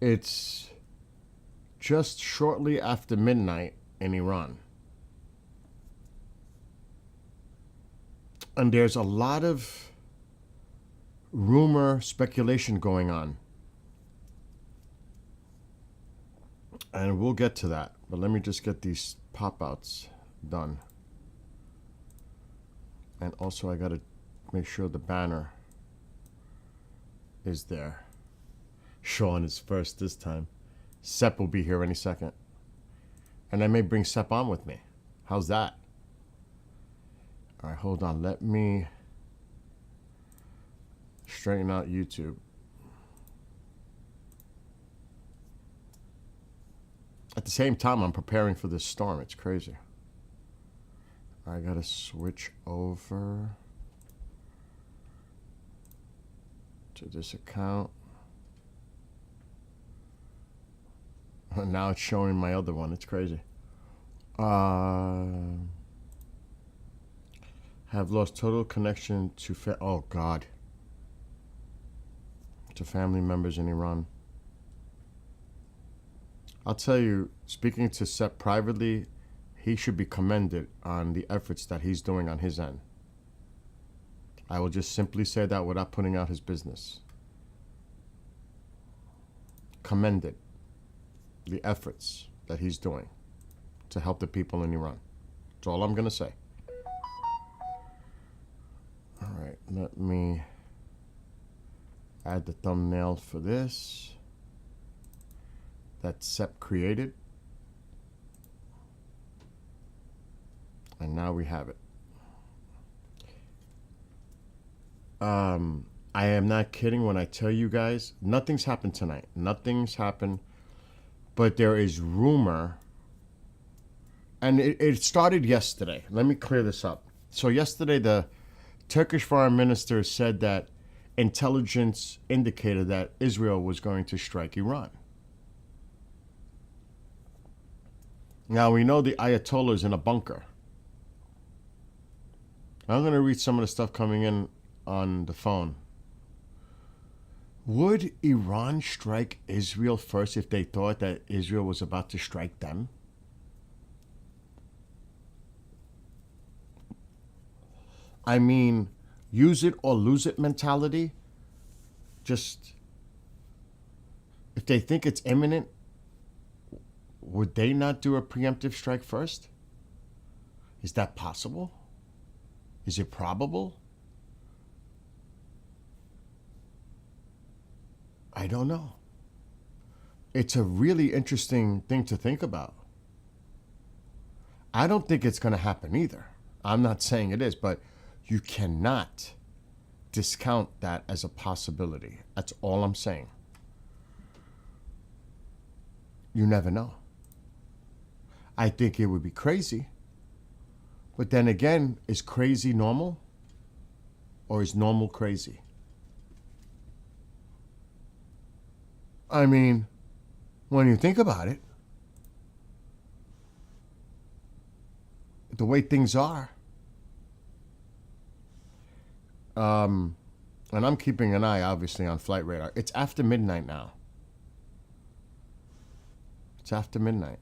It's just shortly after midnight in Iran. And there's a lot of rumor, speculation going on. And we'll get to that. But let me just get these pop-outs done. And also I gotta make sure the banner is there. Sean is first this time. Sep will be here any second. And I may bring Sep on with me. How's that? All right, hold on. Let me straighten out YouTube. At the same time, I'm preparing for this storm. It's crazy. I gotta switch over to this account. Now it's showing my other one. It's crazy. Have lost total connection to oh God. To family members in Iran. I'll tell you, speaking to Sep privately, he should be commended on the efforts that he's doing on his end. I will just simply say that without putting out his business. Commended the efforts that he's doing to help the people in Iran. That's all I'm going to say. All right, let me add the thumbnail for this that Sep created. And now we have it. I am not kidding when I tell you guys, nothing's happened tonight. Nothing's happened. But there is rumor, and it started yesterday. Let me clear this up. So yesterday, the Turkish foreign minister said that intelligence indicated that Israel was going to strike Iran. Now, we know the Ayatollah is in a bunker. I'm going to read some of the stuff coming in on the phone. Would Iran strike Israel first if they thought that Israel was about to strike them? I mean, use it or lose it mentality. Just, if they think it's imminent, would they not do a preemptive strike first? Is that possible? Is it probable? I don't know. It's a really interesting thing to think about. I don't think it's going to happen either. I'm not saying it is, but you cannot discount that as a possibility. That's all I'm saying. You never know. I think it would be crazy. But then again, is crazy normal? Or is normal crazy? I mean, when you think about it, the way things are, and I'm keeping an eye, obviously, on Flight Radar. It's after midnight now. It's after midnight.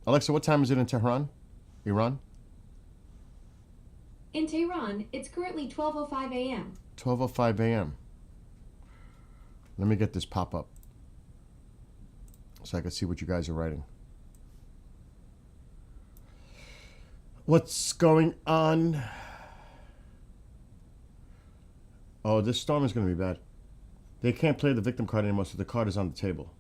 Alexa, what time is it in Tehran? Iran? In Tehran, it's currently 12:05 a.m. 12:05 a.m. Let me get this pop up so I can see what you guys are writing. What's going on? Oh, this storm is going to be bad. They can't play the victim card anymore, so the card is on the table.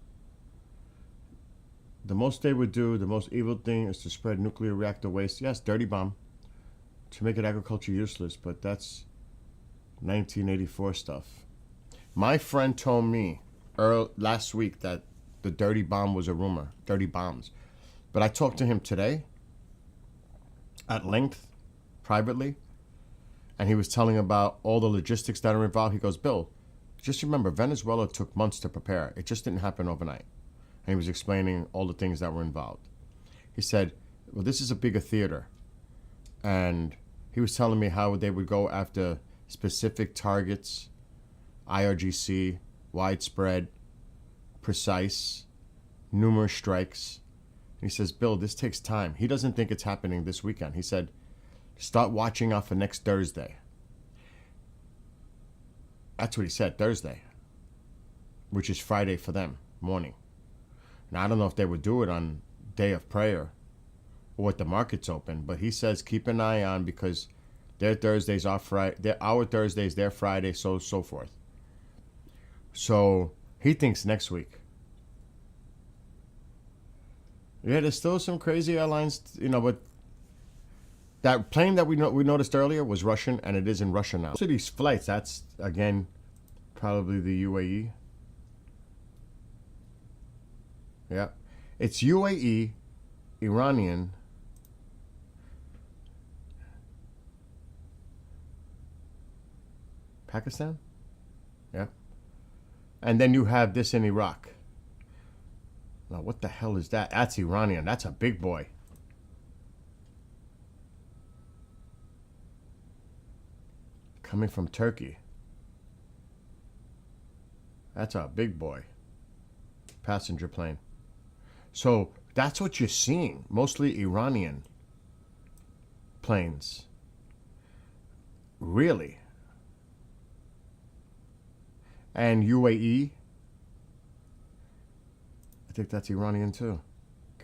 The most they would do, the most evil thing is to spread nuclear reactor waste. Yes, dirty bomb. To make it agriculture useless, but that's 1984 stuff. My friend told me last week that the dirty bomb was a rumor. Dirty bombs. But I talked to him today at length, privately, and he was telling about all the logistics that are involved. He goes, Bill, just remember, Venezuela took months to prepare. It just didn't happen overnight. And he was explaining all the things that were involved. He said, well, this is a bigger theater. And he was telling me how they would go after specific targets, IRGC, widespread, precise, numerous strikes. He says, Bill, this takes time. He doesn't think it's happening this weekend. He said, start watching out for next Thursday. That's what he said, Thursday, which is Friday for them, morning. Now, I don't know if they would do it on day of prayer or at the market's open, but he says keep an eye on because their Thursdays are Friday, our Thursdays, their Friday, so forth. So he thinks next week. Yeah, there's still some crazy airlines, but that plane that we noticed earlier was Russian, and it is in Russia now. So these flights, that's, again, probably the UAE. Yeah. It's UAE, Iranian, Pakistan? Yeah. And then you have this in Iraq. Now, what the hell is that? That's Iranian. That's a big boy. Coming from Turkey. That's a big boy. Passenger plane. So that's what you're seeing. Mostly Iranian planes. Really. And UAE. I think that's Iranian too.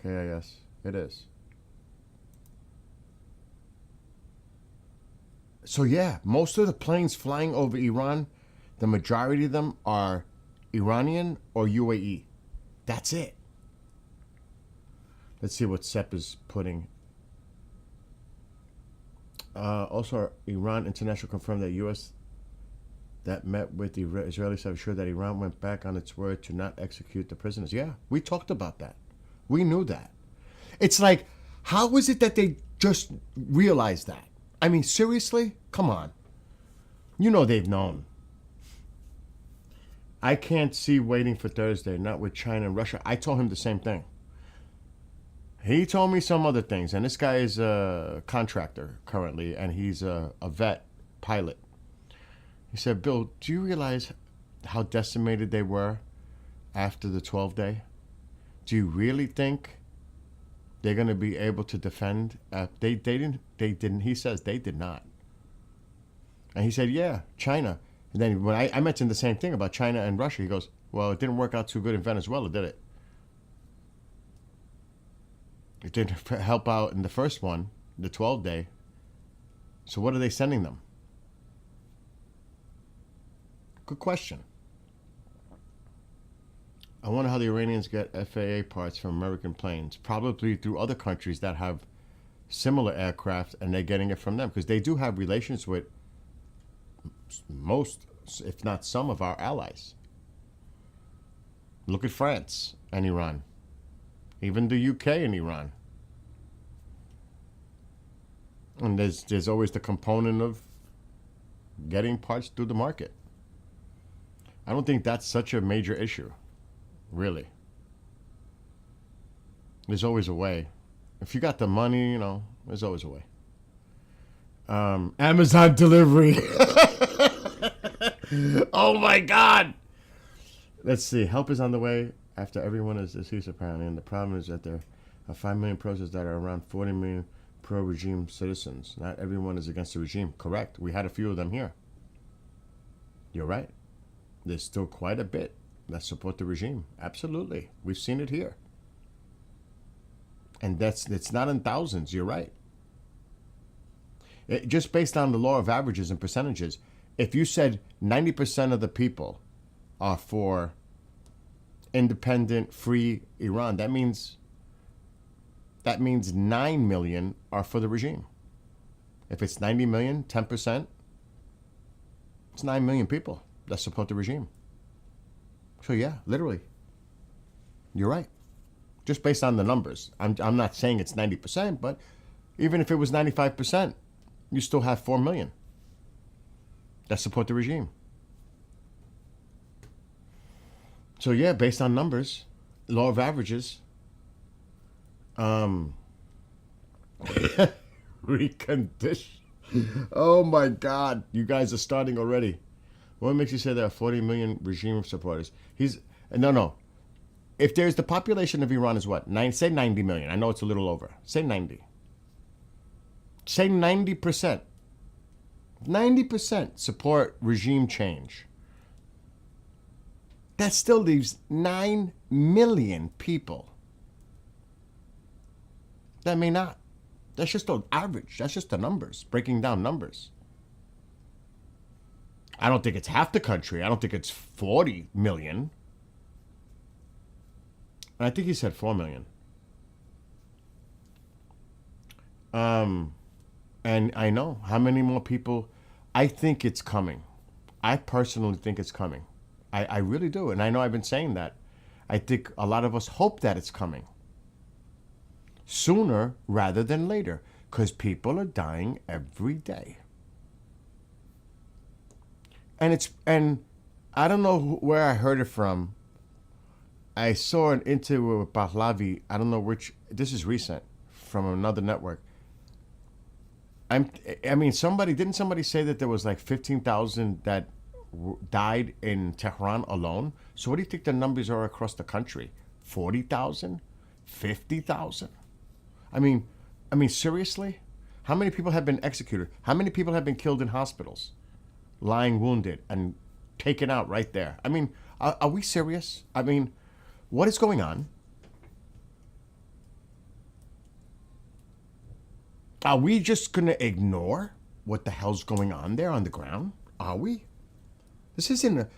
KIS. It is. So yeah, most of the planes flying over Iran, the majority of them are Iranian or UAE. That's it. Let's see what Sepp is putting. Also, Iran International confirmed that U.S. that met with the Israelis have assured that Iran went back on its word to not execute the prisoners. Yeah, we talked about that. We knew that. It's like, how is it that they just realized that? I mean, seriously? Come on. You know they've known. I can't see waiting for Thursday, not with China and Russia. I told him the same thing. He told me some other things, and this guy is a contractor currently, and he's a vet pilot. He said, Bill, do you realize how decimated they were after the 12-day? Do you really think they're going to be able to defend? They didn't. He says they did not. And he said, yeah, China. And then when I mentioned the same thing about China and Russia, he goes, well, it didn't work out too good in Venezuela, did it? It didn't help out in the first one, the 12-day. So what are they sending them? Good question. I wonder how the Iranians get FAA parts from American planes. Probably through other countries that have similar aircraft, and they're getting it from them. Because they do have relations with most, if not some, of our allies. Look at France and Iran. Even the UK and Iran. And there's always the component of getting parts through the market. I don't think that's such a major issue, really. There's always a way. If you got the money, there's always a way. Amazon delivery. Oh my God. Let's see. Help is on the way after everyone is deceased, apparently. And the problem is that there are 5 million protesters that are around 40 million pro-regime citizens. Not everyone is against the regime. Correct. We had a few of them here. You're right. There's still quite a bit that support the regime. Absolutely. We've seen it here. And it's not in thousands. You're right. Just based on the law of averages and percentages, if you said 90% of the people are for independent, free Iran, that means 9 million are for the regime. If it's 90 million, 10%, it's 9 million people that support the regime. So yeah, literally, you're right. Just based on the numbers. I'm not saying it's 90%, but even if it was 95%, you still have 4 million that support the regime. So yeah, based on numbers, law of averages, recondition. Oh my God, you guys are starting already. What makes you say there are 40 million regime supporters? No. if there's the population of Iran is what? Say 90 million. I know it's a little over. Say 90. Say 90%. 90% support regime change. That still leaves 9 million people that may not. That's just the average. That's just the numbers, breaking down numbers. I don't think it's half the country. I don't think it's 40 million. And I think he said 4 million. And I know how many more people. I think it's coming. I personally think it's coming. I really do. And I know I've been saying that. I think a lot of us hope that it's coming sooner rather than later, because people are dying every day. And I don't know where I heard it from. I saw an interview with Pahlavi. I don't know which. This is recent from another network. I mean, didn't somebody say that there was like 15,000 that died in Tehran alone? So what do you think the numbers are across the country? 40,000? 50,000? I mean, seriously? How many people have been executed? How many people have been killed in hospitals, lying wounded and taken out right there? I mean, are we serious? I mean, what is going on? Are we just going to ignore what the hell's going on there on the ground? Are we? This isn't,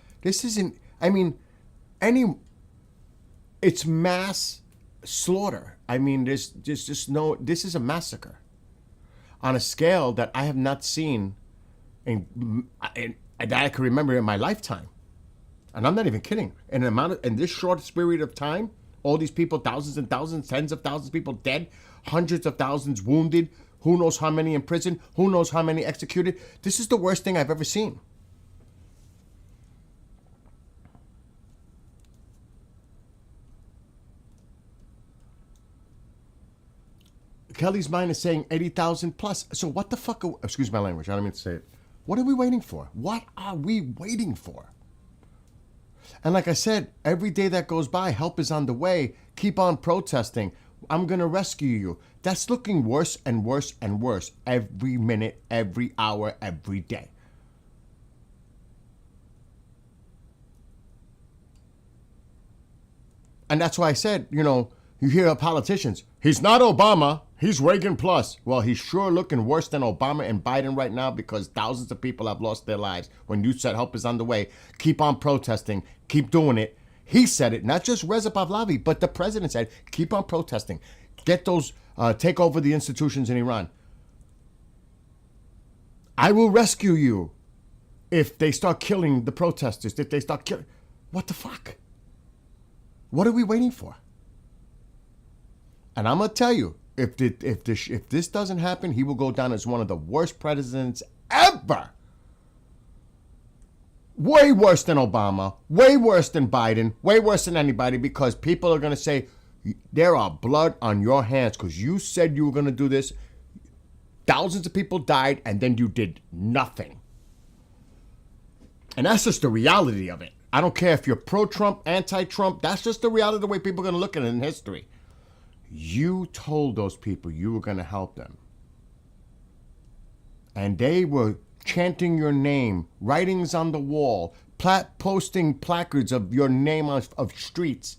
it's mass slaughter. I mean, there's just no, this is a massacre on a scale that I have not seen that I can remember in my lifetime. And I'm not even kidding. In this short period of time, all these people, thousands and thousands, tens of thousands of people dead, hundreds of thousands wounded, who knows how many in prison, who knows how many executed. This is the worst thing I've ever seen. Kelly's mind is saying 80,000 plus. So what the fuck, excuse my language, I don't mean to say it. What are we waiting for? What are we waiting for? And like I said, every day that goes by, help is on the way. Keep on protesting. I'm going to rescue you. That's looking worse and worse and worse every minute, every hour, every day. And that's why I said, you hear politicians, he's not Obama, he's Reagan plus. Well, he's sure looking worse than Obama and Biden right now, because thousands of people have lost their lives. When you said help is on the way, keep on protesting, keep doing it. He said it, not just Reza Pahlavi, but the president said, keep on protesting. Get those, take over the institutions in Iran. I will rescue you if they start killing the protesters, if they start killing. What the fuck? What are we waiting for? And I'm going to tell you, if this doesn't happen, he will go down as one of the worst presidents ever. Way worse than Obama, way worse than Biden, way worse than anybody, because people are going to say, there are blood on your hands because you said you were going to do this. Thousands of people died and then you did nothing. And that's just the reality of it. I don't care if you're pro-Trump, anti-Trump. That's just the reality of the way people are going to look at it in history. You told those people you were going to help them. And they were chanting your name, writings on the wall, posting placards of your name of streets.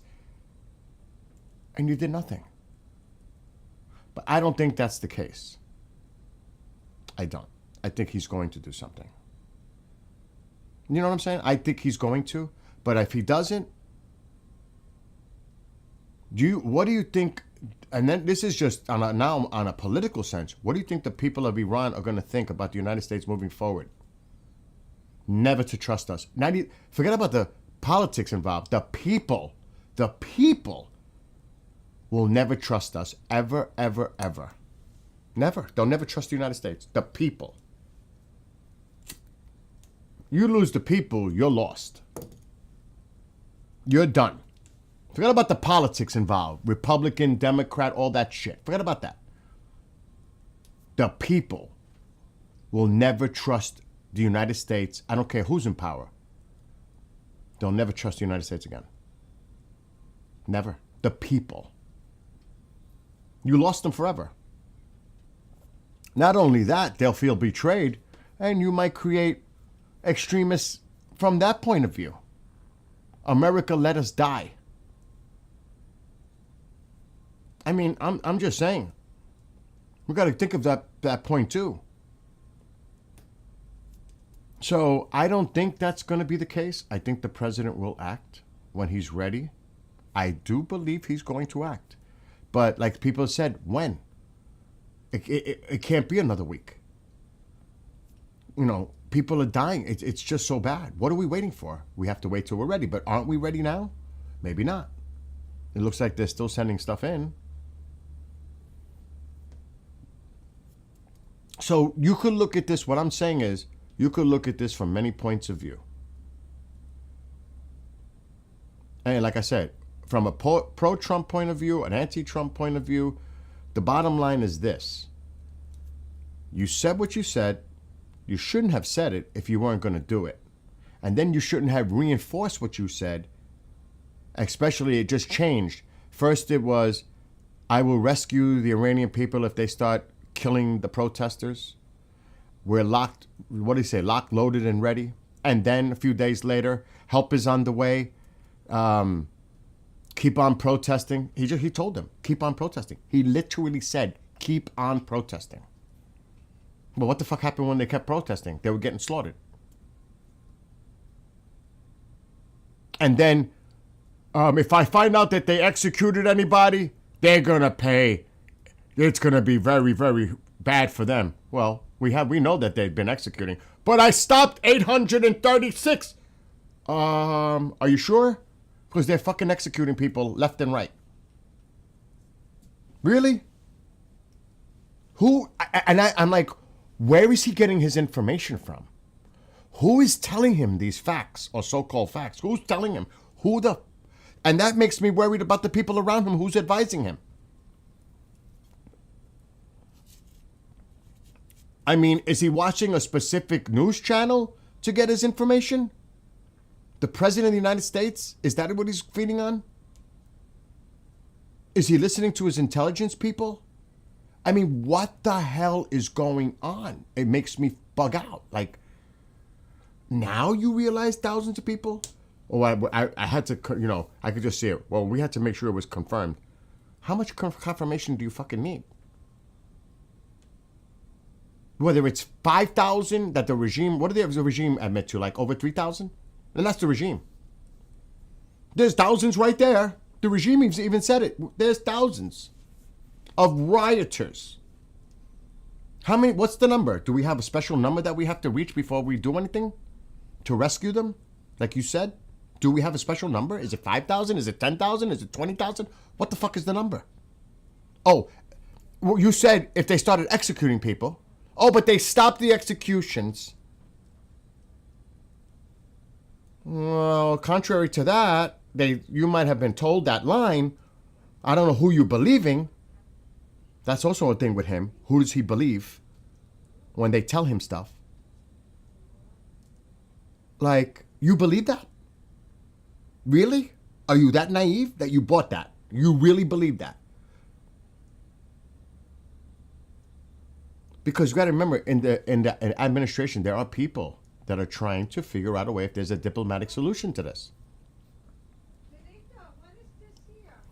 And you did nothing. But I don't think that's the case. I don't. I think he's going to do something. You know what I'm saying? I think he's going to. But if he doesn't, what do you think? And then this is just now on a political sense. What do you think the people of Iran are going to think about the United States moving forward? Never to trust us. Forget about the politics involved. The people will never trust us. Ever, ever, ever. Never. They'll never trust the United States. The people. You lose the people, you're lost. You're done. Forget about the politics involved. Republican, Democrat, all that shit. Forget about that. The people will never trust the United States. I don't care who's in power. They'll never trust the United States again. Never. The people. You lost them forever. Not only that, they'll feel betrayed, and you might create extremists from that point of view. America let us die. I mean, I'm just saying. We got to think of that point too. So I don't think that's going to be the case. I think the president will act when he's ready. I do believe he's going to act. But like people said, when? It can't be another week. You know, people are dying. It's just so bad. What are we waiting for? We have to wait till we're ready. But aren't we ready now? Maybe not. It looks like they're still sending stuff in. So you could look at this. What I'm saying is, you could look at this from many points of view. And like I said, from a pro-Trump point of view, an anti-Trump point of view, the bottom line is this. You said what you said. You shouldn't have said it if you weren't going to do it. And then you shouldn't have reinforced what you said, especially it just changed. First it was, I will rescue the Iranian people if they start killing the protesters. We're locked, what do you say, locked, loaded, and ready. And then a few days later, help is on the way. Keep on protesting. He told them, keep on protesting. He literally said, keep on protesting. Well, what the fuck happened when they kept protesting? They were getting slaughtered. And then, if I find out that they executed anybody, they're gonna pay. It's gonna be very, very bad for them. Well, we know that they've been executing, but I stopped 836. Are you sure? Because they're fucking executing people left and right. Really? Who? I'm like, where is he getting his information from? Who is telling him these facts or so-called facts? Who's telling him? And that makes me worried about the people around him. Who's advising him? I mean, is he watching a specific news channel to get his information? The President of the United States? Is that what he's feeding on? Is he listening to his intelligence people? I mean, what the hell is going on? It makes me bug out. Like, now you realize thousands of people? Oh, I had to, you know, I could just see it. Well, we had to make sure it was confirmed. How much confirmation do you fucking need? Whether it's 5,000 that the regime, what did the regime admit to? Like over 3,000? And that's the regime. There's thousands right there. The regime even said it. There's thousands of rioters. How many? What's the number? Do we have a special number that we have to reach before we do anything to rescue them? Like you said, do we have a special number? Is it 5,000? Is it 10,000? Is it 20,000? What the fuck is the number? Oh, well, you said if they started executing people. Oh, but they stopped the executions. Well, contrary to that, you might have been told that line. I don't know who you're believing. That's also a thing with him. Who does he believe when they tell him stuff? Like, you believe that? Really? Are you that naive that you bought that? You really believe that? Because you got to remember, in the administration, there are people that are trying to figure out a way if there's a diplomatic solution to this.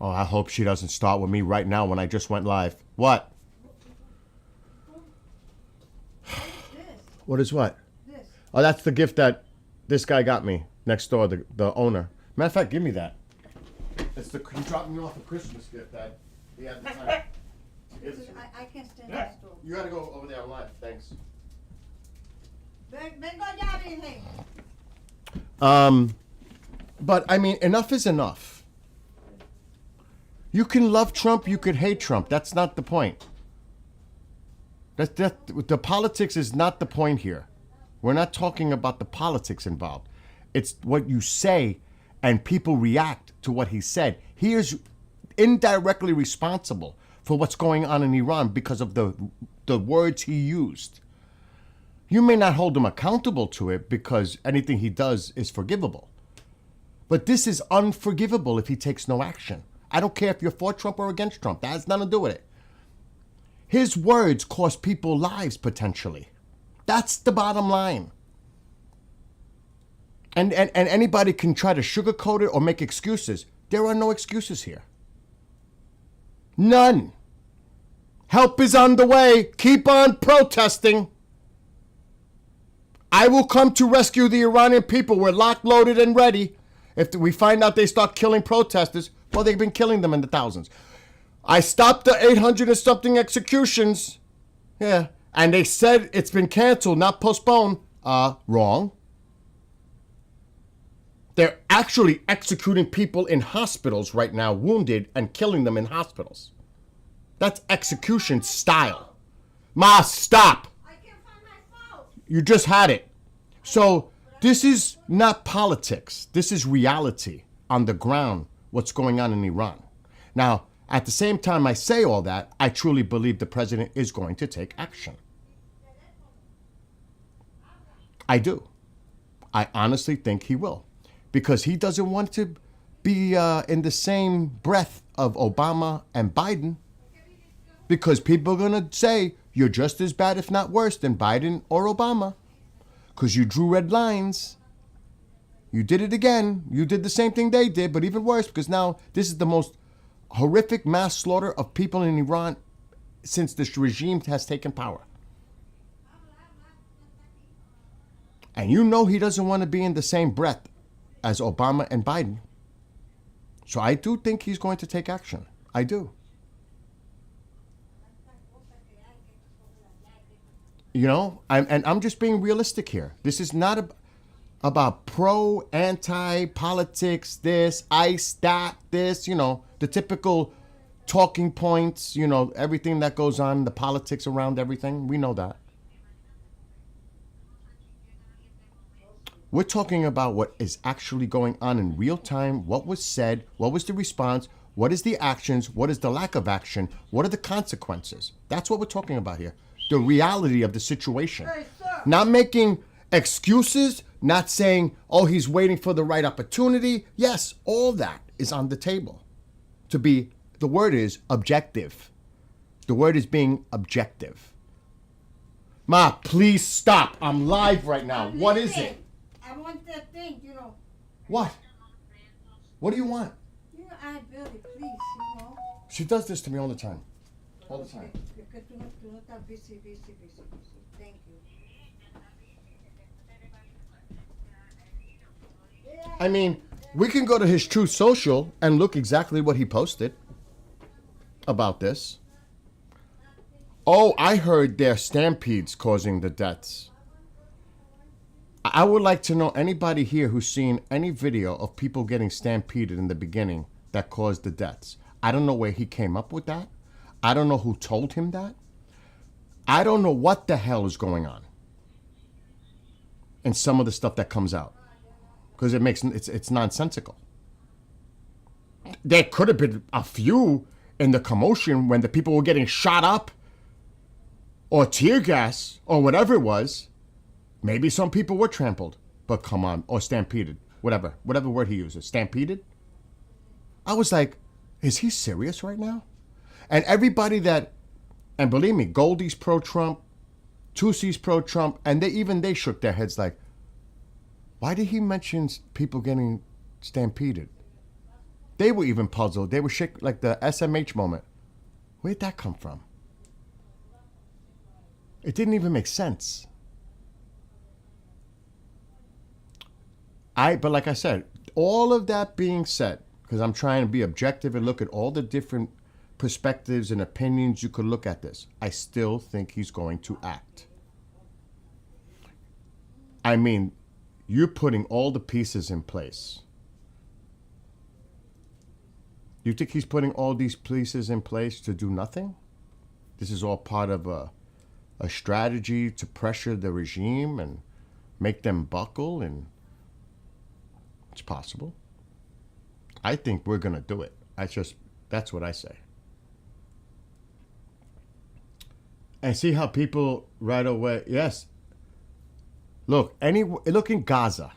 Oh, I hope she doesn't start with me right now when I just went live. What? What is what? This. Oh, that's the gift that this guy got me next door, the owner. Matter of fact, give me that. He dropped me off a Christmas gift that he had the time. I can't stand this stool. You gotta go over there live. Thanks. Vengo ya, virgen. But I mean, enough is enough. You can love Trump, you could hate Trump. That's not the point. The politics is not the point here. We're not talking about the politics involved. It's what you say and people react to what he said. He is indirectly responsible for what's going on in Iran because of the words he used. You may not hold him accountable to it because anything he does is forgivable. But this is unforgivable if he takes no action. I don't care if you're for Trump or against Trump. That has nothing to do with it. His words cost people lives potentially. That's the bottom line. And anybody can try to sugarcoat it or make excuses. There are no excuses here. None. Help is on the way. Keep on protesting. I will come to rescue the Iranian people. We're locked, loaded, and ready. If we find out they start killing protesters, well, they've been killing them in the thousands. I stopped the 800 and something executions. Yeah. And they said it's been canceled, not postponed. Wrong. They're actually executing people in hospitals right now, wounded, and killing them in hospitals. That's execution style. Ma, stop. I can't find my phone. You just had it. So this is not politics. This is reality on the ground, what's going on in Iran. Now, at the same time I say all that, I truly believe the president is going to take action. I do. I honestly think he will. Because he doesn't want to be in the same breath of Obama and Biden. Because people are going to say, you're just as bad, if not worse, than Biden or Obama. Because you drew red lines. You did it again. You did the same thing they did, but even worse, because now this is the most horrific mass slaughter of people in Iran since this regime has taken power. And you know he doesn't want to be in the same breath as Obama and Biden. So I do think he's going to take action. I do. You know, I'm just being realistic here. This is not about pro, anti, politics, this, ICE, that, this, you know, the typical talking points, you know, everything that goes on, the politics around everything. We know that. We're talking about what is actually going on in real time, what was said, what was the response, what is the actions, what is the lack of action, what are the consequences. That's what we're talking about here. The reality of the situation. Hey, sir. Not making excuses, not saying, oh, he's waiting for the right opportunity. Yes, all that is on the table. The word is objective. The word is being objective. Ma, please stop. I'm live right now. What is it? I want that thing, you know. What? What do you want? You know, I really, please, you know. She does this to me all the time. All the time. Que tú no estás busy. Thank you. I mean, we can go to his True Social and look exactly what he posted about this. Oh, I heard there are stampedes causing the deaths. I would like to know anybody here who's seen any video of people getting stampeded in the beginning that caused the deaths. I don't know where he came up with that. I don't know who told him that. I don't know what the hell is going on in some of the stuff that comes out. Because it's nonsensical. There could have been a few in the commotion when the people were getting shot up or tear gas or whatever it was. Maybe some people were trampled, but come on, or stampeded, whatever word he uses, stampeded. I was like, is he serious right now? And everybody and believe me, Goldie's pro-Trump, Tussie's pro-Trump, and they shook their heads like, why did he mention people getting stampeded? They were even puzzled. They were shook like the SMH moment. Where'd that come from? It didn't even make sense. But like I said, all of that being said, because I'm trying to be objective and look at all the different perspectives and opinions you could look at this, I still think he's going to act. I mean, you're putting all the pieces in place. You think he's putting all these pieces in place to do nothing? This is all part of a strategy to pressure the regime and make them buckle, and it's possible. I think we're going to do it. That's what I say. And see how people right away, yes. Look in Gaza.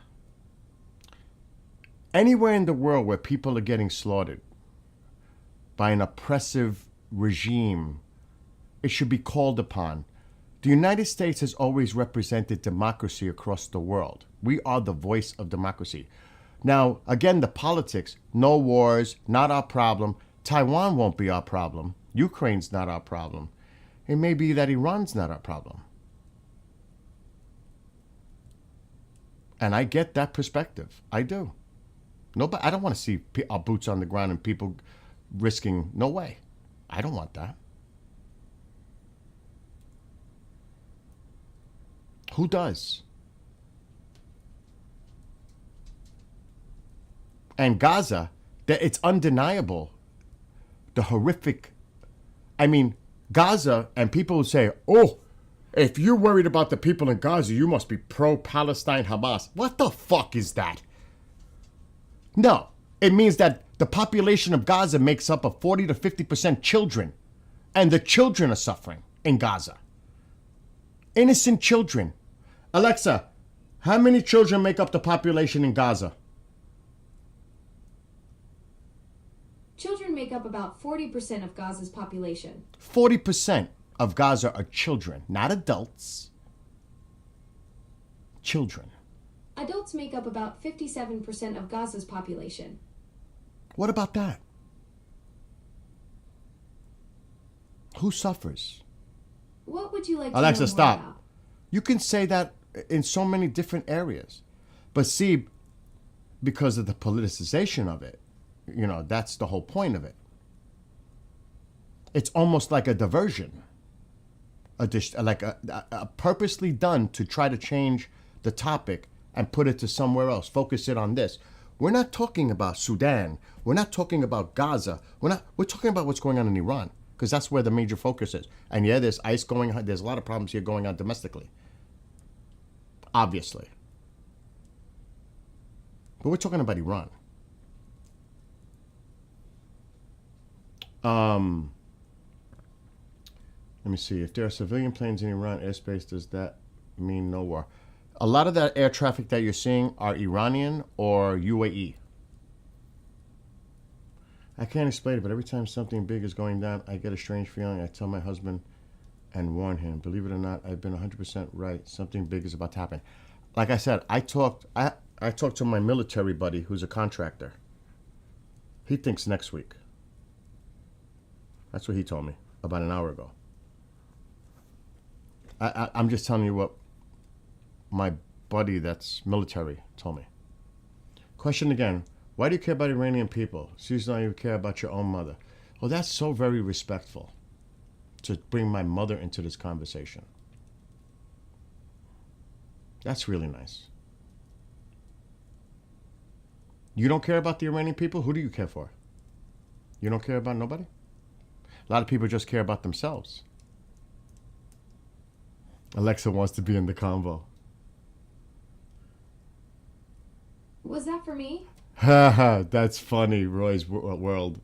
Anywhere in the world where people are getting slaughtered by an oppressive regime, it should be called upon. The United States has always represented democracy across the world. We are the voice of democracy. Now, again, the politics, no wars, not our problem. Taiwan won't be our problem. Ukraine's not our problem. It may be that Iran's not our problem. And I get that perspective. I do. Nobody, I don't want to see our boots on the ground and people risking, no way. I don't want that. Who does? And Gaza, that it's undeniable, the horrific, I mean, Gaza, and people who say, oh, if you're worried about the people in Gaza, you must be pro-Palestine Hamas. What the fuck is that? No, it means that the population of Gaza makes up of 40 to 50% children, and the children are suffering in Gaza. Innocent children. Alexa, how many children make up the population in Gaza? Children make up about 40% of Gaza's population. 40% of Gaza are children, not adults. Children. Adults make up about 57% of Gaza's population. What about that? Who suffers? What would you like to Alexa, know more stop. about? You can say that in so many different areas. But see, because of the politicization of it, you know, that's the whole point of it. It's almost like a diversion. Like a purposely done to try to change the topic and put it to somewhere else. Focus it on this. We're not talking about Sudan. We're not talking about Gaza. We're talking about what's going on in Iran, because that's where the major focus is. And yeah, there's ICE going on. There's a lot of problems here going on domestically. Obviously. But we're talking about Iran. Let me see. If there are civilian planes in Iran airspace, does that mean no war? A lot of that air traffic that you're seeing are Iranian or UAE. I can't explain it, but every time something big is going down, I get a strange feeling. I tell my husband and warn him. Believe it or not, I've been 100% right. Something big is about to happen. Like I said, I talked to my military buddy who's a contractor. He thinks next week. That's what he told me about an hour ago. I'm just telling you what my buddy that's military told me. Question again. Why do you care about Iranian people? Seems like you care about your own mother. Well, that's so very respectful to bring my mother into this conversation. That's really nice. You don't care about the Iranian people? Who do you care for? You don't care about nobody? A lot of people just care about themselves. Alexa wants to be in the convo. Was that for me? Haha, that's funny, Roy's world.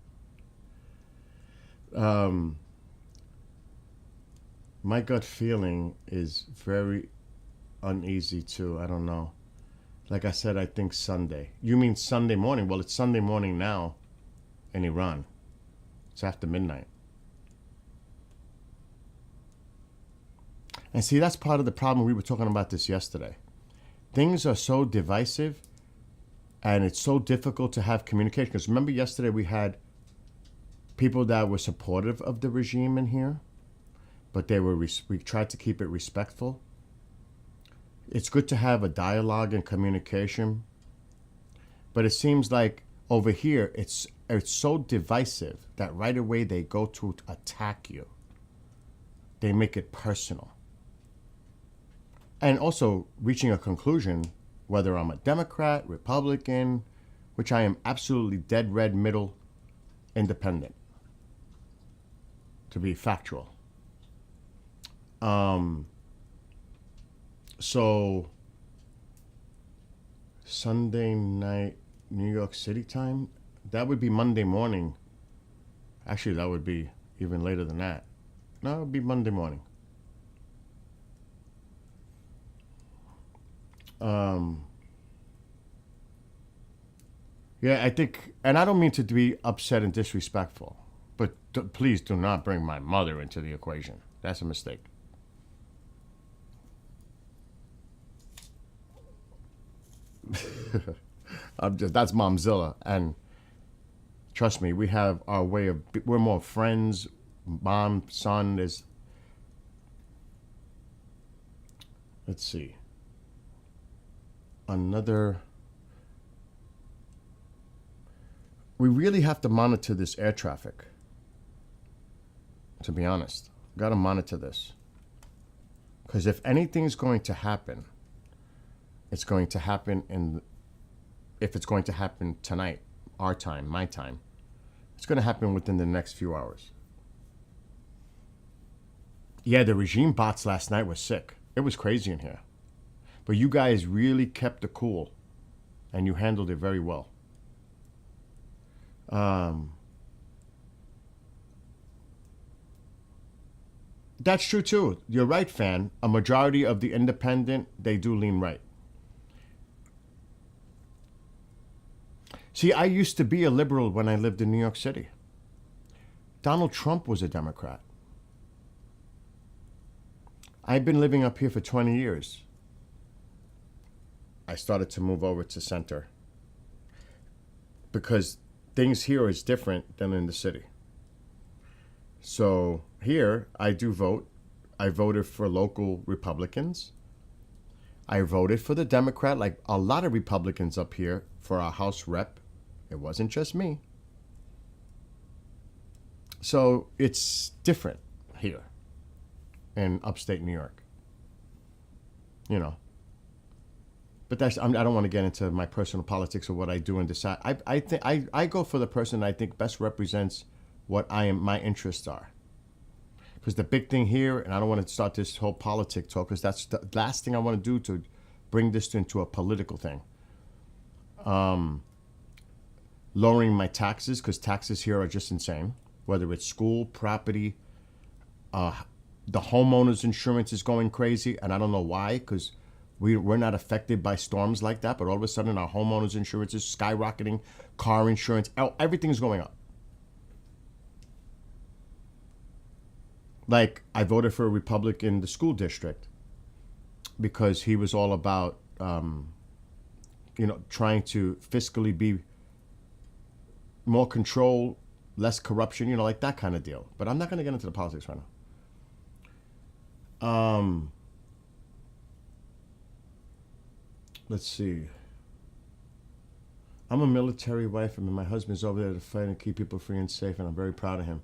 My gut feeling is very uneasy too. I don't know. Like I said, I think Sunday. You mean Sunday morning? Well, it's Sunday morning now in Iran. It's after midnight. And see, that's part of the problem. We were talking about this yesterday. Things are so divisive and it's so difficult to have communication. Because remember yesterday we had people that were supportive of the regime in here, but we tried to keep it respectful. It's good to have a dialogue and communication, but it seems like over here it's so divisive that right away they go to attack you. They make it personal. And also reaching a conclusion, whether I'm a Democrat, Republican, which I am absolutely dead red middle independent, to be factual. So Sunday night, New York City time, that would be Monday morning. Actually, that would be even later than that. No, it would be Monday morning. Yeah, I think, and I don't mean to be upset and disrespectful, but please do not bring my mother into the equation. That's a mistake. That's Momzilla, and trust me, we have our way of. We're more friends. Mom, son is. Let's see. Another. We really have to monitor this air traffic. To be honest, got to monitor this. Because if anything's going to happen, it's going to happen if it's going to happen tonight, our time, my time, it's going to happen within the next few hours. Yeah, the regime bots last night was sick. It was crazy in here. But you guys really kept the cool, and you handled it very well. That's true too. You're right, fan. A majority of the independent, they do lean right. See, I used to be a liberal when I lived in New York City. Donald Trump was a Democrat. I've been living up here for 20 years. I started to move over to center because things here is different than in the city. So here, I do vote. I voted for local Republicans. I voted for the Democrat, like a lot of Republicans up here, for our House rep. It wasn't just me. So it's different here in upstate New York. You know. But I don't want to get into my personal politics or what I do and decide. I go for the person I think best represents what my interests are. Because the big thing here, and I don't want to start this whole politic talk, because that's the last thing I want to do to bring this into a political thing. Lowering my taxes, because taxes here are just insane. Whether it's school, property, the homeowner's insurance is going crazy, and I don't know why, because we're not affected by storms like that, but all of a sudden our homeowner's insurance is skyrocketing, car insurance, everything's going up. Like, I voted for a Republican in the school district because he was all about, trying to fiscally be more control, less corruption, like that kind of deal. But I'm not going to get into the politics right now. Let's see. I'm a military wife, and my husband's over there to fight and keep people free and safe, and I'm very proud of him.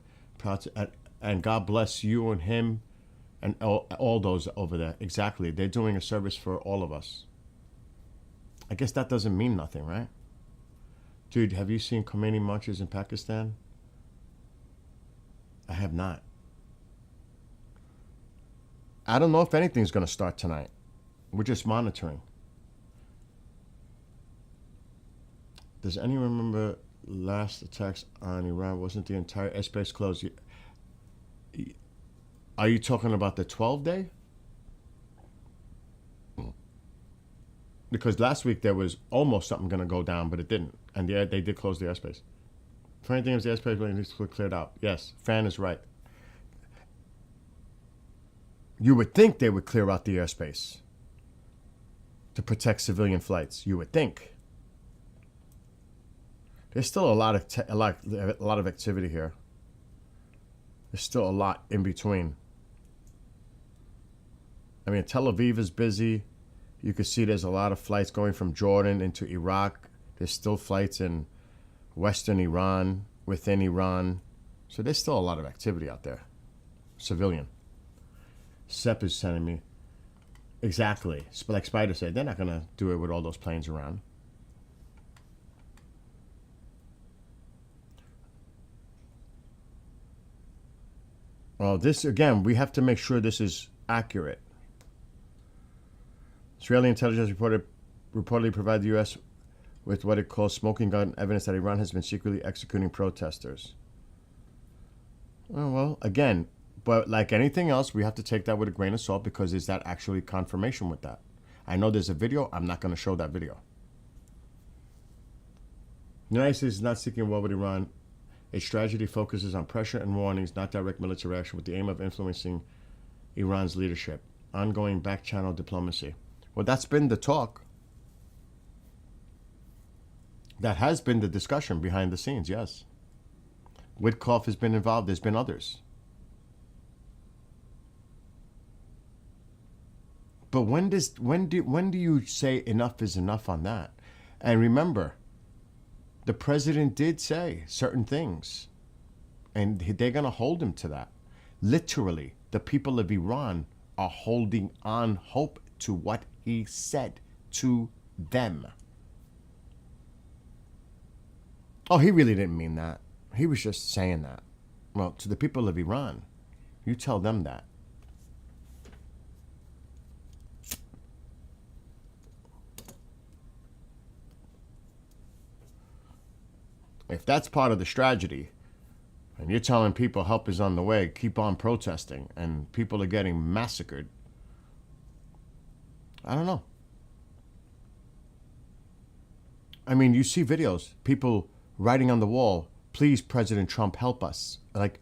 And God bless you and him and all those over there. Exactly. They're doing a service for all of us. I guess that doesn't mean nothing, right? Dude, have you seen Khomeini marches in Pakistan? I have not. I don't know if anything's going to start tonight. We're just monitoring. Does anyone remember last attacks on Iran? Wasn't the entire airspace closed? Are you talking about the 12-day? Because last week there was almost something going to go down, but it didn't. And they did close the airspace. Funny thing is the airspace really needs to be cleared out. Yes, Fan is right. You would think they would clear out the airspace to protect civilian flights. You would think. There's still a lot of activity here. There's still a lot in between. I mean, Tel Aviv is busy. You can see there's a lot of flights going from Jordan into Iraq. There's still flights in Western Iran, within Iran. So there's still a lot of activity out there. Civilian. Sepp is sending me. Exactly. Like Spider said, they're not going to do it with all those planes around. Well, this, again, we have to make sure this is accurate. Israeli intelligence reportedly provided the U.S. with what it calls smoking gun evidence that Iran has been secretly executing protesters. Oh, well, again, but like anything else, we have to take that with a grain of salt, because is that actually confirmation with that? I know there's a video. I'm not going to show that video. The United States is not seeking war with Iran. Its strategy focuses on pressure and warnings, not direct military action, with the aim of influencing Iran's leadership. Ongoing back-channel diplomacy. Well, that's been the talk. That has been the discussion behind the scenes, yes. Witkoff has been involved. There's been others. But when do you say enough is enough on that? And remember, the president did say certain things, and they're going to hold him to that. Literally, the people of Iran are holding on hope to what he said to them. Oh, he really didn't mean that. He was just saying that. Well, to the people of Iran, you tell them that. If that's part of the strategy, and you're telling people help is on the way, keep on protesting, and people are getting massacred, I don't know. I mean, you see videos, people writing on the wall, please, President Trump, help us. Like,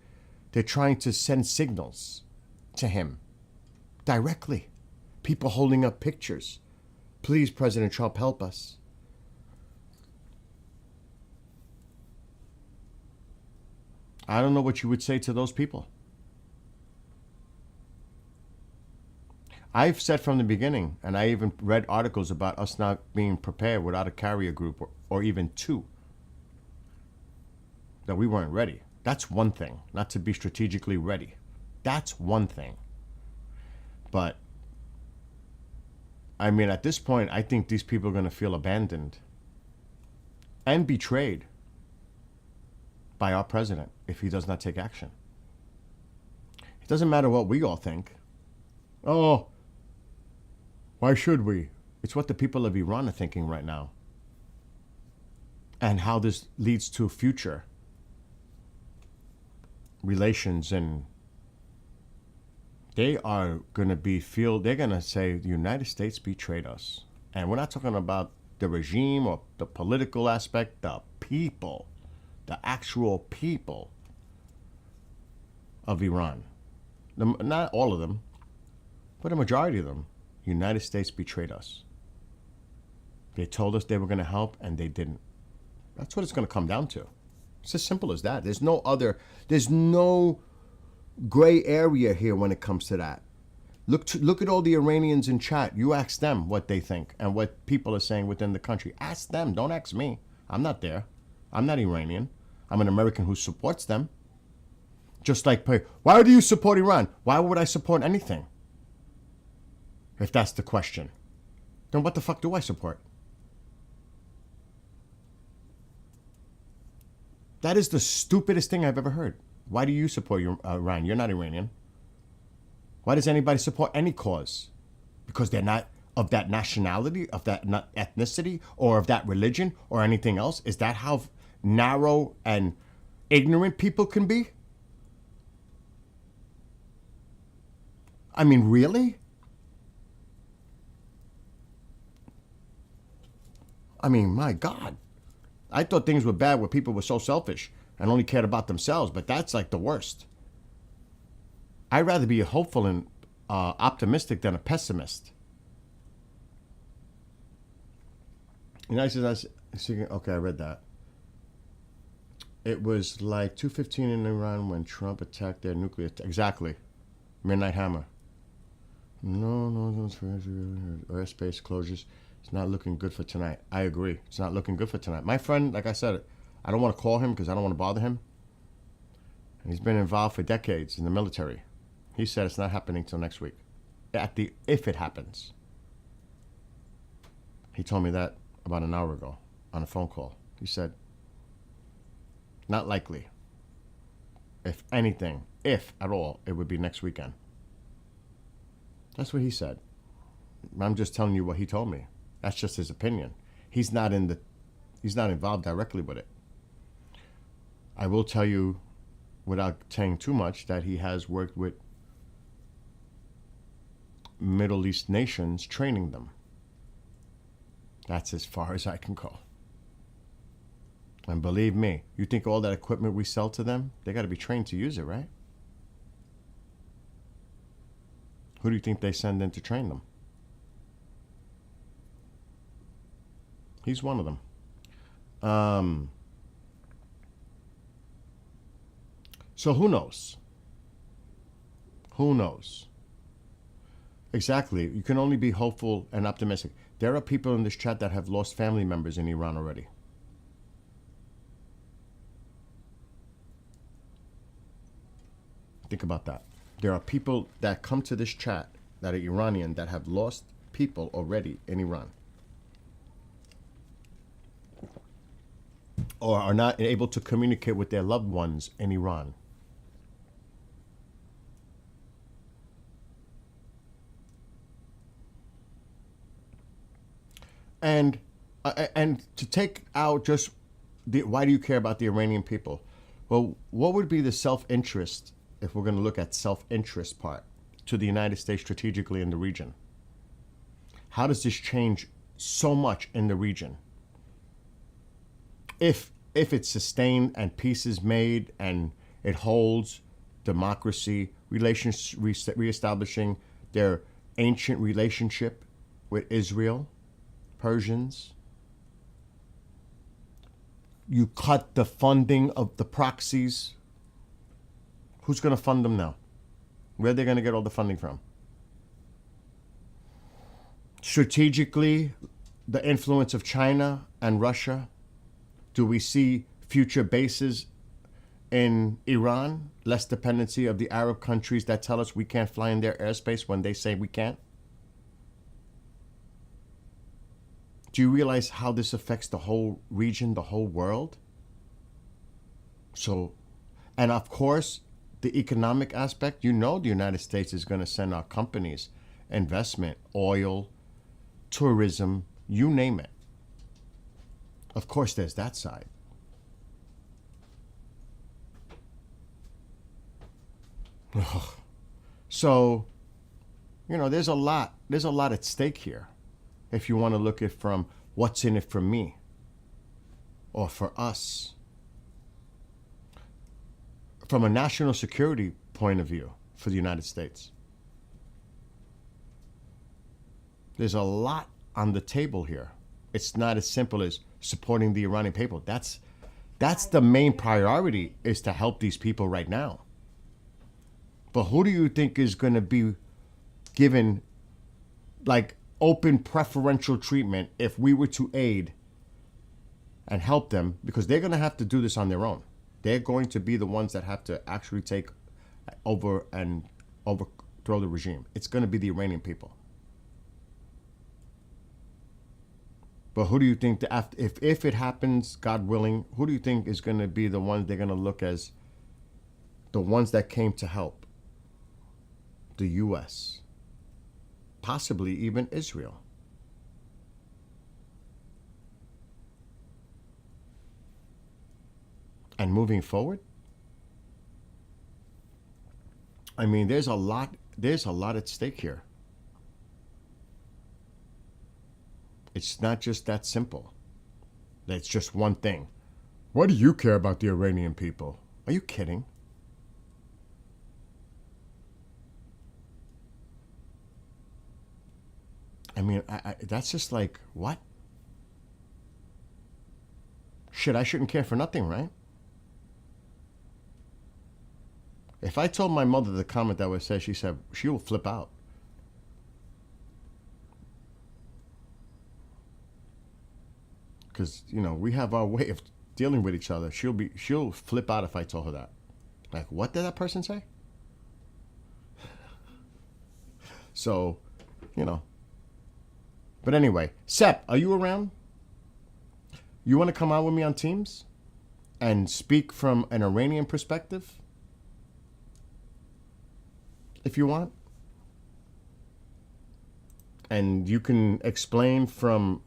they're trying to send signals to him directly. People holding up pictures. Please, President Trump, help us. I don't know what you would say to those people. I've said from the beginning, and I even read articles about us not being prepared without a carrier group or even two, that we weren't ready. That's one thing, not to be strategically ready. That's one thing. But, I mean, at this point, I think these people are going to feel abandoned and betrayed by our president if he does not take action. It doesn't matter what we all think. Oh, why should we? It's what the people of Iran are thinking right now. And how this leads to future relations, and they are going to they're going to say the United States betrayed us. And we're not talking about the regime or the political aspect, the people, the actual people of Iran. Not all of them, but a majority of them. United States betrayed us. They told us they were going to help, and they didn't. That's what it's going to come down to. It's as simple as that. There's no gray area here when it comes to that. Look at all the Iranians in chat. You ask them what they think and what people are saying within the country. Ask them. Don't ask me. I'm not there. I'm not Iranian. I'm an American who supports them. Just like, why do you support Iran? Why would I support anything? If that's the question, then what the fuck do I support? That is the stupidest thing I've ever heard. Why do you support Iran? You're not Iranian. Why does anybody support any cause? Because they're not of that nationality, of that ethnicity, or of that religion, or anything else? Is that how narrow and ignorant people can be? I mean, really? I mean, my God. I thought things were bad where people were so selfish and only cared about themselves, but that's like the worst. I'd rather be a hopeful and optimistic than a pessimist. United States, okay, I read that. It was like 2:15 in Iran when Trump attacked their nuclear. Exactly. Midnight Hammer. No, airspace closures. It's not looking good for tonight. I agree. It's not looking good for tonight. My friend, like I said, I don't want to call him because I don't want to bother him. And he's been involved for decades in the military. He said it's not happening till next week. If it happens. He told me that about an hour ago on a phone call. He said, not likely. If anything, if at all, it would be next weekend. That's what he said. I'm just telling you what he told me. That's just his opinion. He's not involved directly with it. I will tell you, without saying too much, that he has worked with Middle East nations, training them. That's as far as I can go. And believe me, you think all that equipment we sell to them, they got to be trained to use it, right? Who do you think they send in to train them? He's one of them. So who knows? Who knows? Exactly. You can only be hopeful and optimistic. There are people in this chat that have lost family members in Iran already. Think about that. There are people that come to this chat that are Iranian that have lost people already in Iran. Or are not able to communicate with their loved ones in Iran. And to take out just why do you care about the Iranian people? Well, what would be the self-interest, if we're going to look at self-interest part, to the United States strategically in the region? How does this change so much in the region? If it's sustained and peace is made and it holds democracy, relations reestablishing their ancient relationship with Israel, Persians, you cut the funding of the proxies. Who's going to fund them now? Where are they going to get all the funding from? Strategically, the influence of China and Russia. Do we see future bases in Iran? Less dependency of the Arab countries that tell us we can't fly in their airspace when they say we can't? Do you realize how this affects the whole region, the whole world? So, and of course, the economic aspect, you know the United States is going to send our companies investment, oil, tourism, you name it. Of course, there's that side. So, you know, there's a lot at stake here. If you want to look at from what's in it for me or for us. From a national security point of view for the United States. There's a lot on the table here. It's not as simple as supporting the Iranian people. That's the main priority, is to help these people right now. But who do you think is going to be given like open preferential treatment if we were to aid and help them? Because they're going to have to do this on their own. They're going to be the ones that have to actually take over and overthrow the regime. It's going to be the Iranian people. But who do you think, if it happens, God willing, who do you think is going to be the ones they're going to look as the ones that came to help? The U.S., possibly even Israel. And moving forward, I mean, there's a lot at stake here. It's not just that simple. It's just one thing. What do you care about the Iranian people? Are you kidding? I mean, that's just like, what? Shit, I shouldn't care for nothing, right? If I told my mother the comment that was said, she said she will flip out. Because, you know, we have our way of dealing with each other. She'll flip out if I told her that. Like, what did that person say? So, you know. But anyway, Sep, are you around? You want to come out with me on Teams and speak from an Iranian perspective? If you want. And you can explain from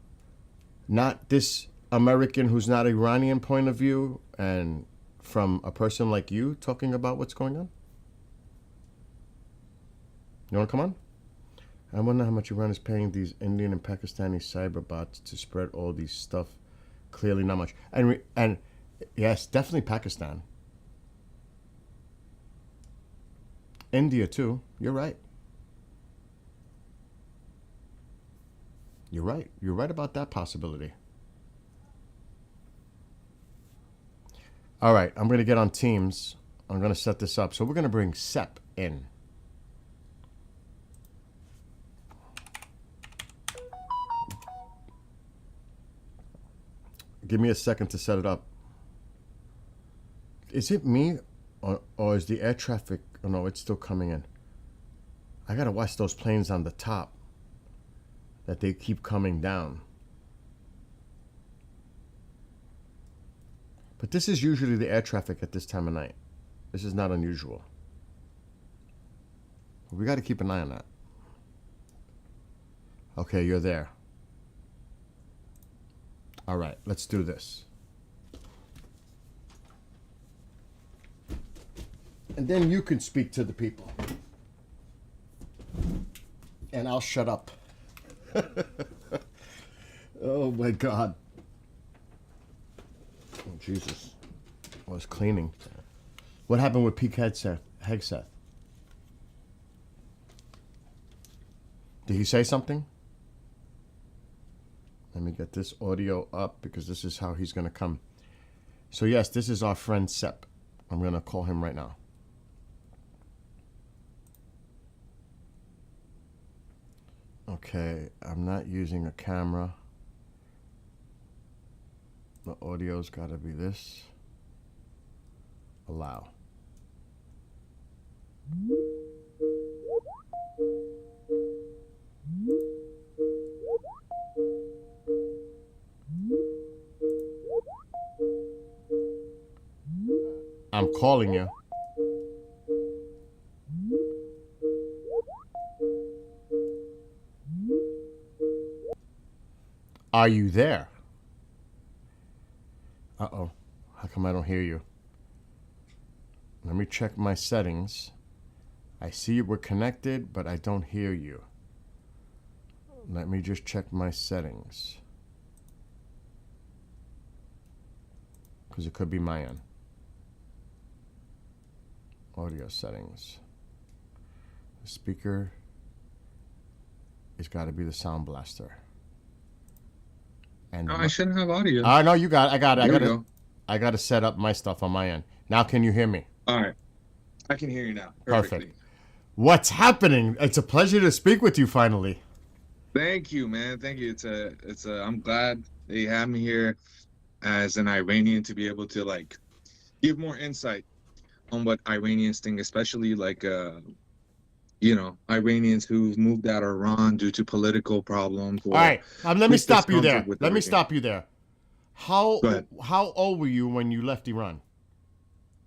not this American who's not Iranian point of view, and from a person like you talking about what's going on. You want to come on? I wonder how much Iran is paying these Indian and Pakistani cyber bots to spread all these stuff. Clearly not much. And Yes, definitely Pakistan. India too. You're right. You're right. You're right about that possibility. All right, I'm going to get on Teams. I'm going to set this up. So we're going to bring Sep in. Give me a second to set it up. Is it me or is the air traffic? Oh no, it's still coming in. I got to watch those planes on the top that they keep coming down. But this is usually the air traffic at this time of night. This is not unusual. We got to keep an eye on that. Okay, you're there. All right, let's do this. And then you can speak to the people. And I'll shut up. Oh my God. Oh, Jesus. I was cleaning. What happened with Peak Hegseth? Did he say something? Let me get this audio up because this is how he's going to come. So yes, this is our friend Sep. I'm going to call him right now. Okay, I'm not using a camera. The audio's got to be this. Allow. I'm calling you. Are you there? Uh-oh. How come I don't hear you? Let me check my settings. I see we're connected, but I don't hear you. Let me just check my settings. Because it could be my end. Audio settings. The speaker has got to be the sound blaster. And No, I shouldn't have audio. no, you got it. There I got to set up my stuff on my end. Now can you hear me? All right. I can hear you now. Perfect. What's happening? It's a pleasure to speak with you finally. Thank you, man. Thank you. I'm glad they have me here as an Iranian to be able to like give more insight on what Iranians think, especially like Iranians who've moved out of Iran due to political problems. All right. Let me stop you there. With Let me everything. stop you there. Go ahead. How old were you when you left Iran?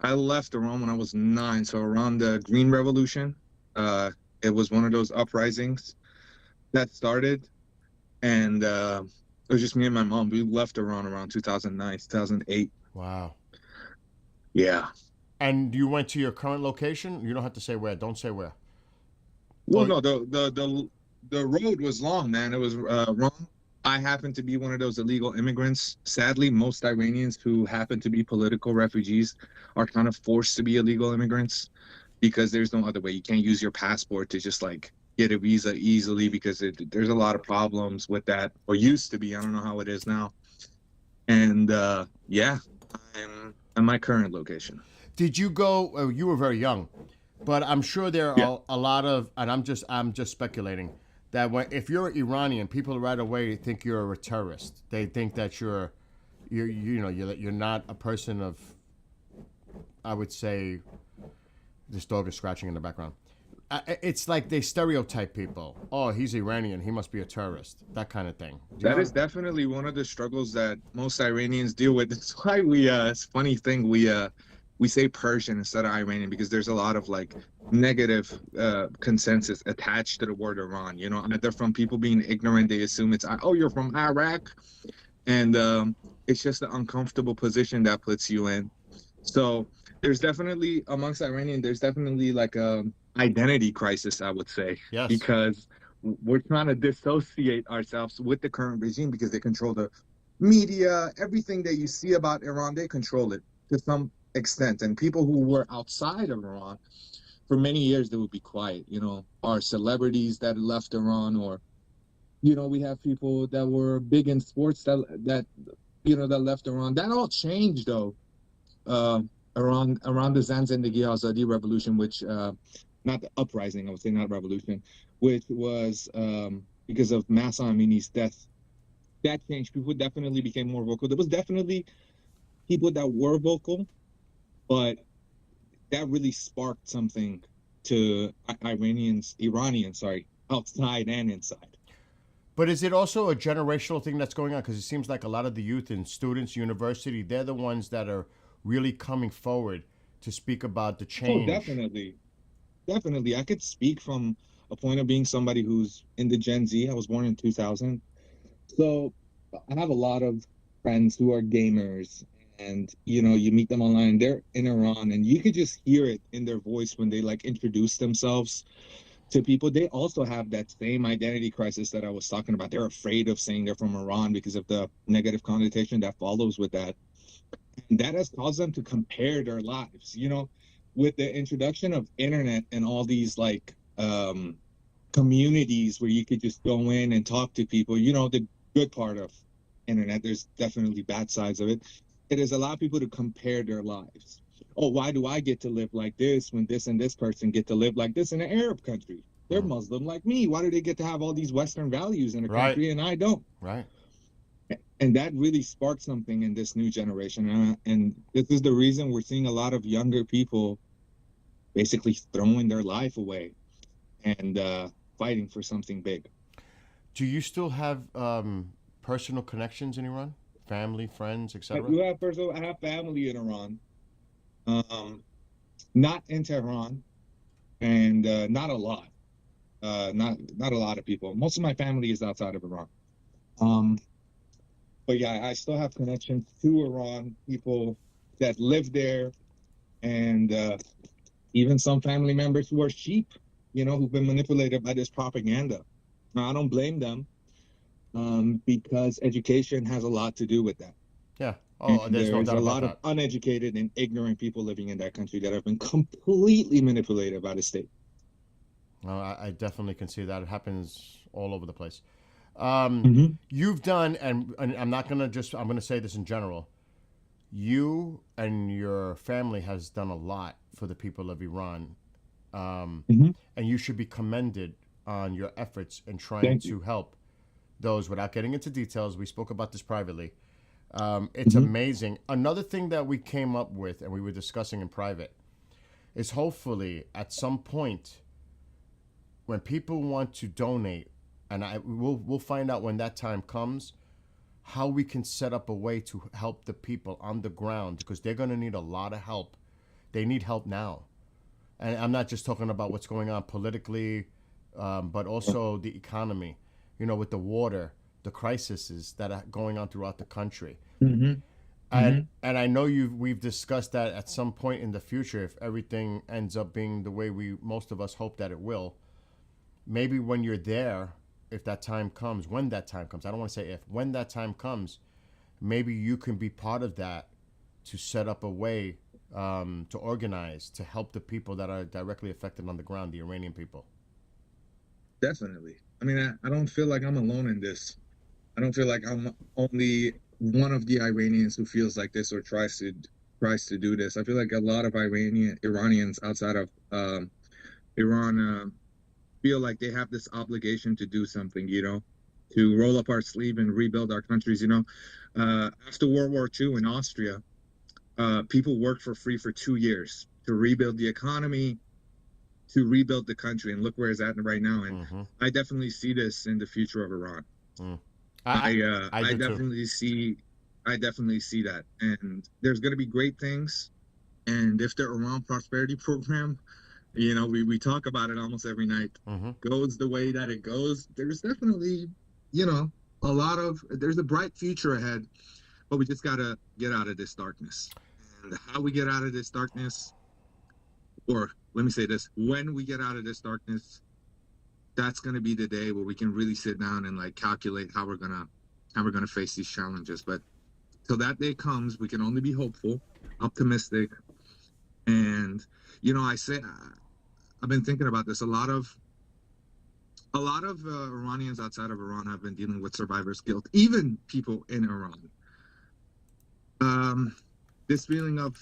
I left Iran when I was 9, so around the Green Revolution. It was one of those uprisings that started, and it was just me and my mom. We left Iran around 2009, 2008. Wow. Yeah. And you went to your current location? You don't have to say where. Don't say where. Well, Oh, no, the road was long, man. It was wrong. I happen to be one of those illegal immigrants. Sadly, most Iranians who happen to be political refugees are kind of forced to be illegal immigrants because there's no other way. You can't use your passport to just like get a visa easily because there's a lot of problems with that, or used to be. I don't know how it is now. And yeah, I'm at my current location. Did you go? You were very young, but I'm sure there are a lot of, and I'm just speculating that if you're Iranian, people right away think you're a terrorist. They think that you're not a person of, I would say, this dog is scratching in the background. It's like they stereotype people. Oh, he's Iranian. He must be a terrorist. That kind of thing. That is definitely one of the struggles that most Iranians deal with. That's why it's a funny thing. We say Persian instead of Iranian because there's a lot of like negative consensus attached to the word Iran. You know, either from people being ignorant, they assume it's, oh, you're from Iraq. And it's just an uncomfortable position that puts you in. So there's definitely, amongst Iranian, there's definitely like a identity crisis, I would say. Yes. Because we're trying to dissociate ourselves with the current regime because they control the media, everything that you see about Iran, they control it to some extent. And people who were outside of Iran for many years, they would be quiet. Our celebrities that left Iran, or we have people that were big in sports that left Iran. That all changed though, uh, around the Zanzandagi Azadi revolution, which not the uprising, I would say, not revolution, which was because of Masa Amini's death. That changed. People definitely became more vocal. There was definitely people that were vocal, but that really sparked something to Iranians, sorry, outside and inside. But is it also a generational thing that's going on? Because it seems like a lot of the youth and students, university, they're the ones that are really coming forward to speak about the Oh, change. definitely. I could speak from a point of being somebody who's in the Gen Z. I was born in 2000. So I have a lot of friends who are gamers, and you meet them online. They're in Iran, and you could just hear it in their voice when they like introduce themselves to people. They also have that same identity crisis that I was talking about. They're afraid of saying they're from Iran because of the negative connotation that follows with that. And that has caused them to compare their lives. With the introduction of internet and all these like communities where you could just go in and talk to people, the good part of internet, there's definitely bad sides of it. It has allowed people to compare their lives. Oh, why do I get to live like this when this and this person get to live like this in an Arab country? They're Muslim like me. Why do they get to have all these Western values in a country and I don't? Right. And that really sparked something in this new generation. And this is the reason we're seeing a lot of younger people basically throwing their life away and fighting for something big. Do you still have personal connections in Iran? Family, friends, etc.? I have family in Iran. Not in Tehran, and not a lot. Not a lot of people. Most of my family is outside of Iran. But yeah, I still have connections to Iran, people that live there, and even some family members who are sheep, who've been manipulated by this propaganda. Now, I don't blame them, because education has a lot to do with that. Yeah. Oh, and there's no doubt a about lot that. of uneducated and ignorant people living in that country that have been completely manipulated by the state. I definitely can see that. It happens all over the place. Mm-hmm. You've done, and I'm not going to just, I'm going to say this in general. You and your family has done a lot for the people of Iran. Mm-hmm. And you should be commended on your efforts in trying Thank to you. help those. Without getting into details, we spoke about this privately. It's Mm-hmm. amazing. Another thing that we came up with and we were discussing in private is hopefully at some point when people want to donate, and we'll find out when that time comes, how we can set up a way to help the people on the ground, because they're going to need a lot of help. They need help now. And I'm not just talking about what's going on politically, but also the economy, with the water, the crises that are going on throughout the country. Mm-hmm. And I know we've discussed that at some point in the future, if everything ends up being the way most of us hope that it will, maybe when you're there, if that time comes, when that time comes, I don't want to say if, when that time comes, maybe you can be part of that to set up a way to organize, to help the people that are directly affected on the ground, the Iranian people. Definitely. I mean, I don't feel like I'm alone in this. I don't feel like I'm only one of the Iranians who feels like this or tries to do this. I feel like a lot of Iranians outside of Iran feel like they have this obligation to do something, to roll up our sleeve and rebuild our countries. After World War II in Austria, people worked for free for 2 years to rebuild the economy, to rebuild the country, and look where it's at right now. And I definitely see this in the future of Iran. I definitely see that, and there's going to be great things. And if the Iran Prosperity Program, we talk about it almost every night, goes the way that it goes, there's definitely, there's a bright future ahead, but we just got to get out of this darkness. And how we get out of this darkness, or let me say this, when we get out of this darkness, that's going to be the day where we can really sit down and calculate how we're going to and we're going to face these challenges. But till that day comes, we can only be hopeful, optimistic. And I've been thinking about this. A lot of Iranians outside of Iran have been dealing with survivor's guilt, even people in Iran. This feeling of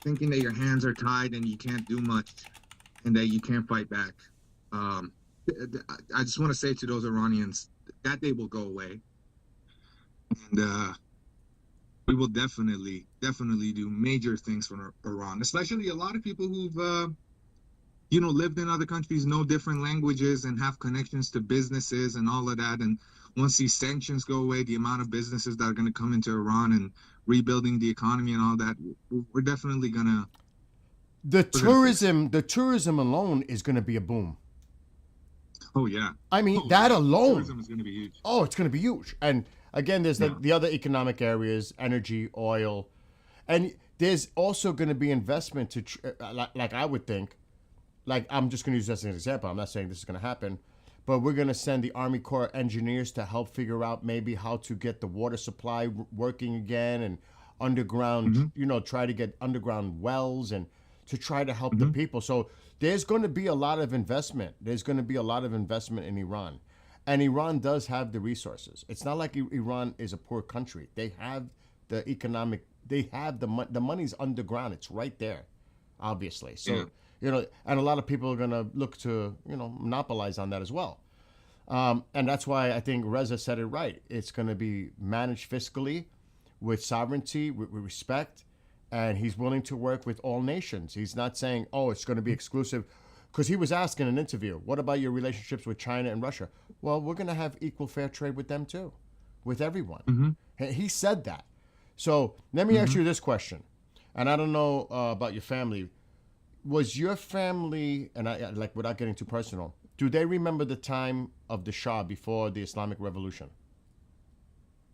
thinking that your hands are tied and you can't do much and that you can't fight back. I just want to say to those Iranians, that day will go away. And we will definitely do major things for Iran, especially a lot of people who've lived in other countries, know different languages, and have connections to businesses and all of that. And once these sanctions go away, the amount of businesses that are going to come into Iran and rebuilding the economy and all that, we're definitely going to. The tourism alone is going to be a boom. Oh, yeah. I mean, that alone. Tourism is going to be huge. Oh, it's going to be huge. And again, there's the other economic areas, energy, oil. And there's also going to be investment to, like I would think, like I'm just going to use this as an example. I'm not saying this is going to happen, but we're going to send the Army Corps engineers to help figure out maybe how to get the water supply working again and underground, try to get underground wells and to try to help the people. So there's going to be a lot of investment. There's going to be a lot of investment in Iran. And Iran does have the resources. It's not like Iran is a poor country. They have the economic, they have the money's underground. It's right there, obviously. So, and a lot of people are going to look to, monopolize on that as well. And that's why I think Reza said it right. It's going to be managed fiscally with sovereignty, with respect. And he's willing to work with all nations. He's not saying, oh, it's going to be exclusive. Because he was asked in an interview, what about your relationships with China and Russia? Well, we're going to have equal fair trade with them too, with everyone. He said that. So let me ask you this question. And I don't know about your family. Was your family, and I like without getting too personal, do they remember the time of the Shah before the Islamic Revolution?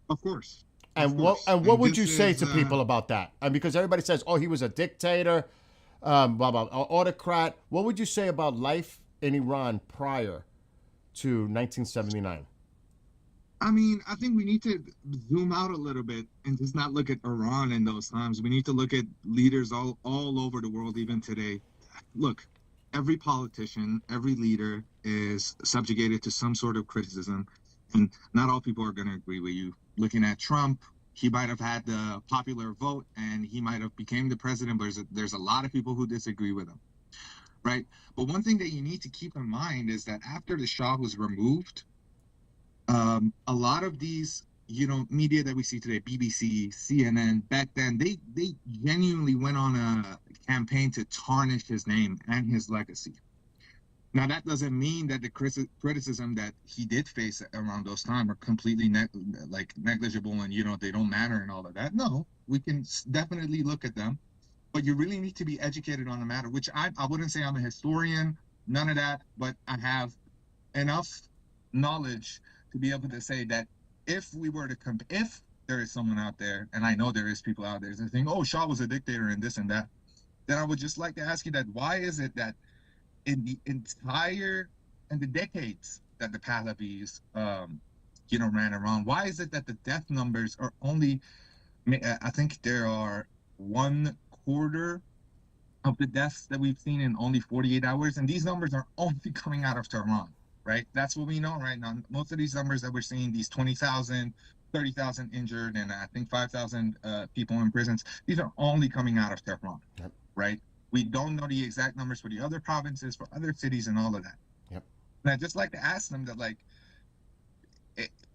Of course. And what would you say to people about that? And because everybody says, oh, he was a dictator, blah, blah, autocrat. What would you say about life in Iran prior to 1979? I mean, I think we need to zoom out a little bit and just not look at Iran in those times. We need to look at leaders all over the world, even today. Look, every politician, every leader is subjugated to some sort of criticism, and not all people are going to agree with you. Looking at Trump, he might have had the popular vote and he might have became the president, but there's a lot of people who disagree with him, right? But one thing that you need to keep in mind is that after the Shah was removed, a lot of these, media that we see today, BBC, CNN, back then, they genuinely went on a campaign to tarnish his name and his legacy. Now, that doesn't mean that the criticism that he did face around those times are completely negligible and, they don't matter and all of that. No, we can definitely look at them, but you really need to be educated on the matter, which I wouldn't say I'm a historian, none of that, but I have enough knowledge to be able to say that if we were to if there is someone out there, and I know there is people out there that think, oh, Shah was a dictator and this and that, then I would just like to ask you that why is it that in the decades that the Pahlavis, ran around, why is it that the death numbers are only, I think there are 1/4 of the deaths that we've seen in only 48 hours, and these numbers are only coming out of Tehran, right? That's what we know right now. Most of these numbers that we're seeing, these 20,000, 30,000 injured, and I think 5,000 people in prisons, these are only coming out of Tehran, right? We don't know the exact numbers for the other provinces, for other cities, and all of that. Yep. And I'd just like to ask them that,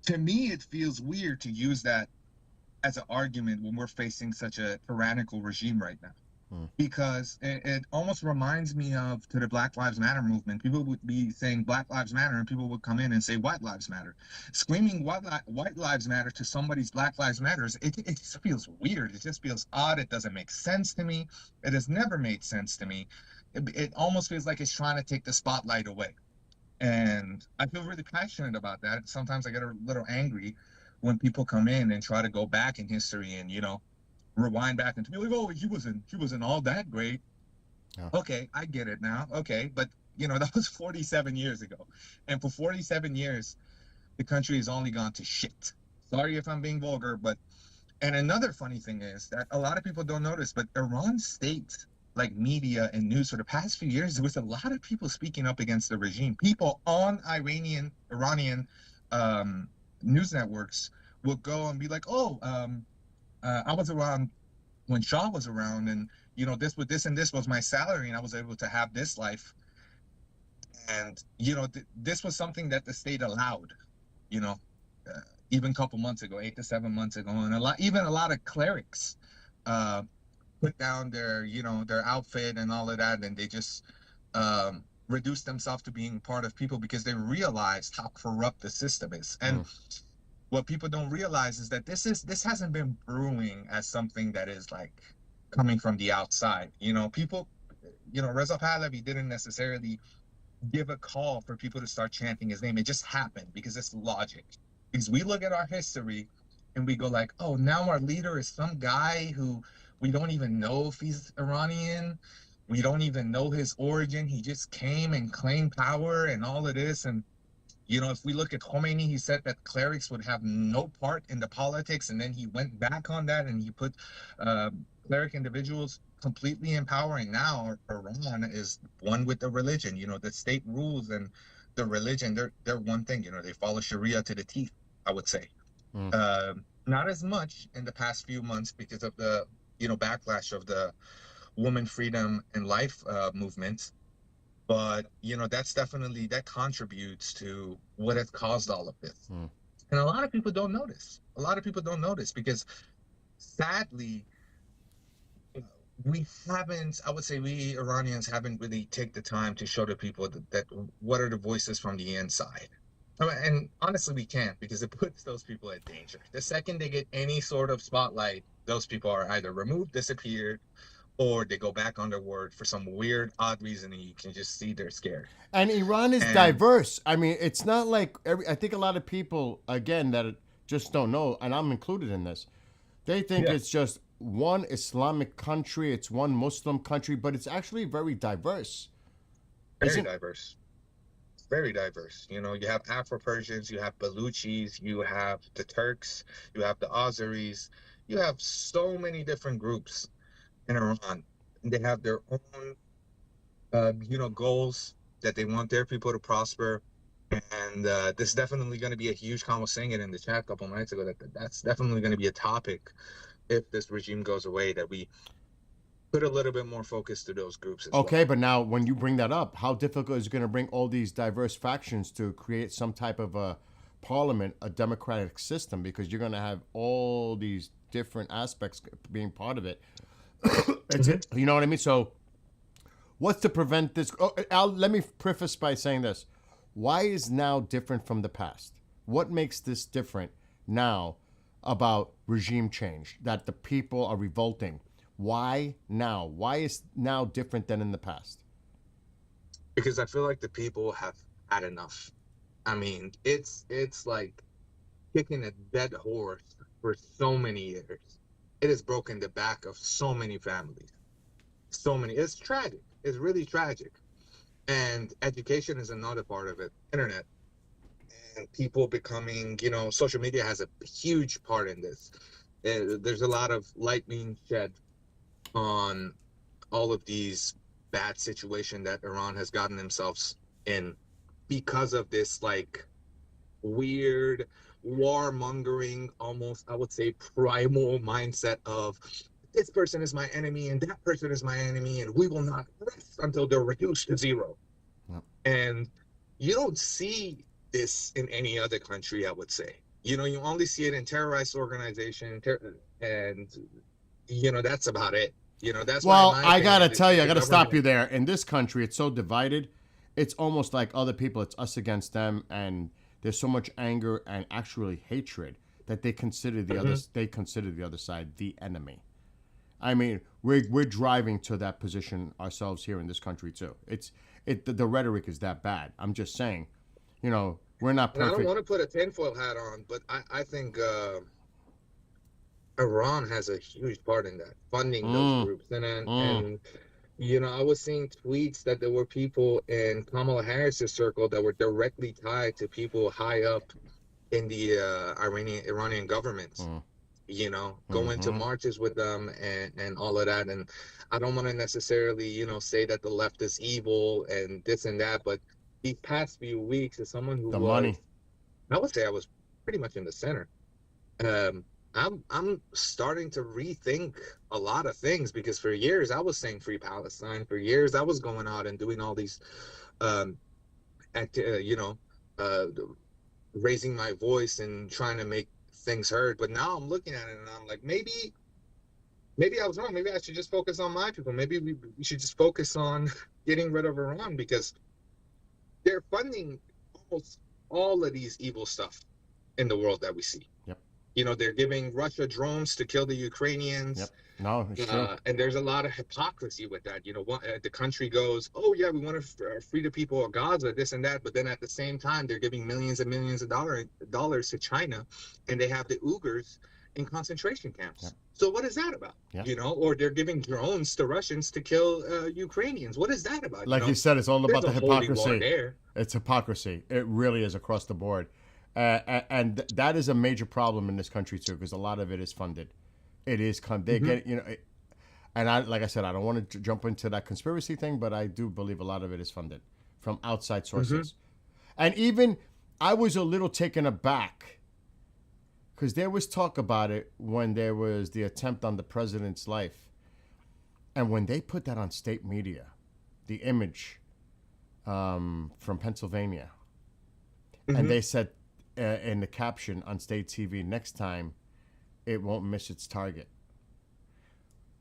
to me, it feels weird to use that as an argument when we're facing such a tyrannical regime right now. Because it almost reminds me of to the Black Lives Matter movement. People would be saying Black Lives Matter, and people would come in and say White Lives Matter. Screaming White Lives Matter to somebody's Black Lives Matters, it just feels weird. It just feels odd. It doesn't make sense to me. It has never made sense to me. It almost feels like it's trying to take the spotlight away. And I feel really passionate about that. Sometimes I get a little angry when people come in and try to go back in history and, rewind back and be like, oh, he wasn't all that great. Yeah. Okay, I get it now. Okay, but that was 47 years ago, and for 47 years, the country has only gone to shit. Sorry if I'm being vulgar, but and another funny thing is that a lot of people don't notice, but Iran state like media and news for the past few years, there was a lot of people speaking up against the regime. People on Iranian um, news networks will go and be like, "Oh, I was around when Shah was around, and this and this was my salary, and I was able to have this life." And this was something that the state allowed, you know, uh, even a couple months ago, 8 to 7 months ago, and even a lot of clerics uh, put down their outfit and all of that, and they just reduced themselves to being part of people because they realized how corrupt the system is. And what people don't realize is that this hasn't been brewing as something that is like coming from the outside. People, Reza Pahlavi didn't necessarily give a call for people to start chanting his name. It just happened because it's logic. Because we look at our history and we go like, oh, now our leader is some guy who we don't even know if he's Iranian. We don't even know his origin. He just came and claimed power and all of this. And if we look at Khomeini, he said that clerics would have no part in the politics, and then he went back on that and he put cleric individuals completely in power. And now Iran is one with the religion. The state rules and the religion, they're one thing. They follow Sharia to the teeth, I would say. Not as much in the past few months because of the backlash of the woman freedom and life movement. But that contributes to what has caused all of this. And a lot of people don't notice. Because sadly, I would say we Iranians haven't really take the time to show the people that what are the voices from the inside. And honestly, we can't, because it puts those people at danger. The second they get any sort of spotlight, those people are either removed, disappeared, or they go back on their word for some weird, odd reason, and you can just see they're scared. And Iran is diverse. I mean, it's not like I think a lot of people, again, that just don't know, and I'm included in this, they think it's just one Islamic country, it's one Muslim country, but it's actually very diverse. Very diverse. Very diverse. You have Afro-Persians, you have Baluchis, you have the Turks, you have the Azeris, you have so many different groups in Iran. They have their own, goals that they want their people to prosper. And this is definitely going to be a huge comment. I was saying it in the chat a couple nights ago that's definitely going to be a topic if this regime goes away, that we put a little bit more focus to those groups as okay, well. but now when you bring that up, how difficult is it going to bring all these diverse factions to create some type of a parliament, a democratic system? Because you're going to have all these different aspects being part of it. You know what I mean? So what's to prevent this? Let me preface by saying this. Why is now different from the past? What makes this different now about regime change, that the people are revolting? Why now? Why is now different than in the past? Because I feel like the people have had enough. I mean, it's like kicking a dead horse for so many years. It has broken the back of so many families. It's tragic. It's really tragic. And education is another part of it. Internet and people becoming, social media has a huge part in this. There's a lot of light being shed on all of these bad situation that Iran has gotten themselves in because of this like weird warmongering, almost I would say primal mindset of this person is my enemy and that person is my enemy, and we will not rest until they're reduced to zero. Yep. And you don't see this in any other country, I would say. You only see it in terrorist organization, and that's about it. That's well, I gotta tell you, I gotta stop you there. In this country, it's so divided. It's almost like other people, it's us against them, and there's so much anger and actually hatred that they consider the other side the enemy. I mean, we're driving to that position ourselves here in this country too. The rhetoric is that bad. I'm just saying, we're not perfect. And I don't want to put a tinfoil hat on, but I think Iran has a huge part in that, funding those groups. And I was seeing tweets that there were people in Kamala Harris's circle that were directly tied to people high up in the Iranian government. Mm. You know, go into Mm-hmm. marches with them and all of that. And I don't want to necessarily, say that the left is evil and this and that, but these past few weeks, as someone who The was, money. I would say I was pretty much in the center. Um, I'm starting to rethink a lot of things because for years I was saying free Palestine. For years I was going out and doing all these, um, act, uh, raising my voice and trying to make things heard. But now I'm looking at it and I'm like, maybe I was wrong. Maybe I should just focus on my people. Maybe we should just focus on getting rid of Iran because they're funding almost all of these evil stuff in the world that we see. Yep. They're giving Russia drones to kill the Ukrainians. Yep. No, it's true. And there's a lot of hypocrisy with that. The country goes, oh, yeah, we want to free the people of Gaza, this and that. But then at the same time, they're giving millions and millions of dollars to China, and they have the Uyghurs in concentration camps. Yep. So what is that about? Yep. Or they're giving drones to Russians to kill Ukrainians. What is that about? Like you said, it's all about the There's a holy war hypocrisy. there. It's hypocrisy. It really is across the board. And that is a major problem in this country, too, because a lot of it is funded. It is, they get, and like I said, I don't want to jump into that conspiracy thing, but I do believe a lot of it is funded from outside sources. And even I was a little taken aback because there was talk about it when there was the attempt on the president's life. And when they put that on state media, the image from Pennsylvania, and they said in the caption on state TV, next time it won't miss its target.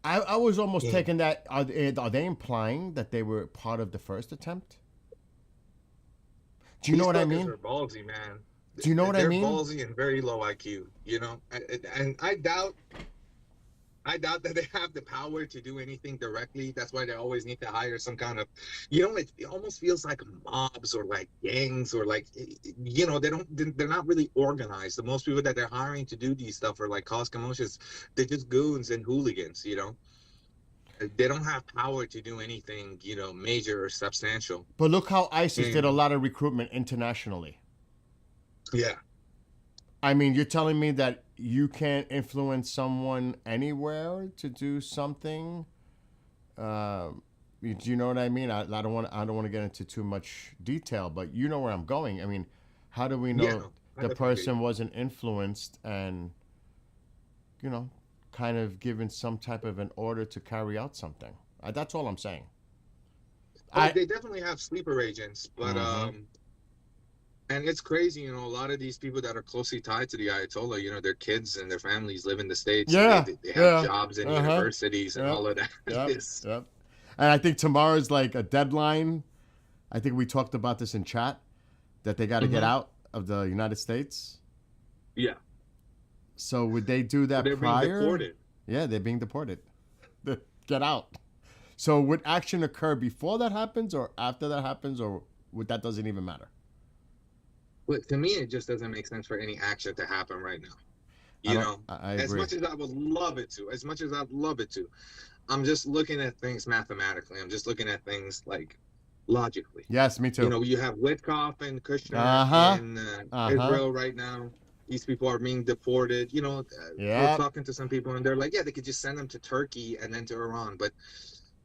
I was almost taking that. Are they implying that they were part of the first attempt? Do you know what I mean? They're ballsy, man. Do you know what I mean? They're ballsy and very low IQ, and I doubt that they have the power to do anything directly. That's why they always need to hire some kind of, it almost feels like mobs or like gangs or like, they're not really organized. The most people that they're hiring to do these stuff are like cause commotions. They're just goons and hooligans, They don't have power to do anything, major or substantial. But look how ISIS did a lot of recruitment internationally. Yeah. I mean, you're telling me that you can't influence someone anywhere to do something. Do you know what I mean? I don't want to get into too much detail, but you know where I'm going. I mean, how do we know the person wasn't influenced and, kind of given some type of an order to carry out something? That's all I'm saying. They definitely have sleeper agents, but and it's crazy, a lot of these people that are closely tied to the Ayatollah, their kids and their families live in the States. Yeah. They have jobs in universities and all of that. Yep. And I think tomorrow's like a deadline. I think we talked about this in chat, that they got to get out of the United States. Yeah. So would they do that they're prior? being deported. Yeah, they're being deported. Get out. So would action occur before that happens or after that happens, or that doesn't even matter? But to me, it just doesn't make sense for any action to happen right now. I as agree. much as I would love it to, I'm just looking at things mathematically. I'm just looking at things like logically. Yes, me too. You have Witkoff and Kushner in Israel right now. These people are being deported. We're talking to some people and they're like, yeah, they could just send them to Turkey and then to Iran. But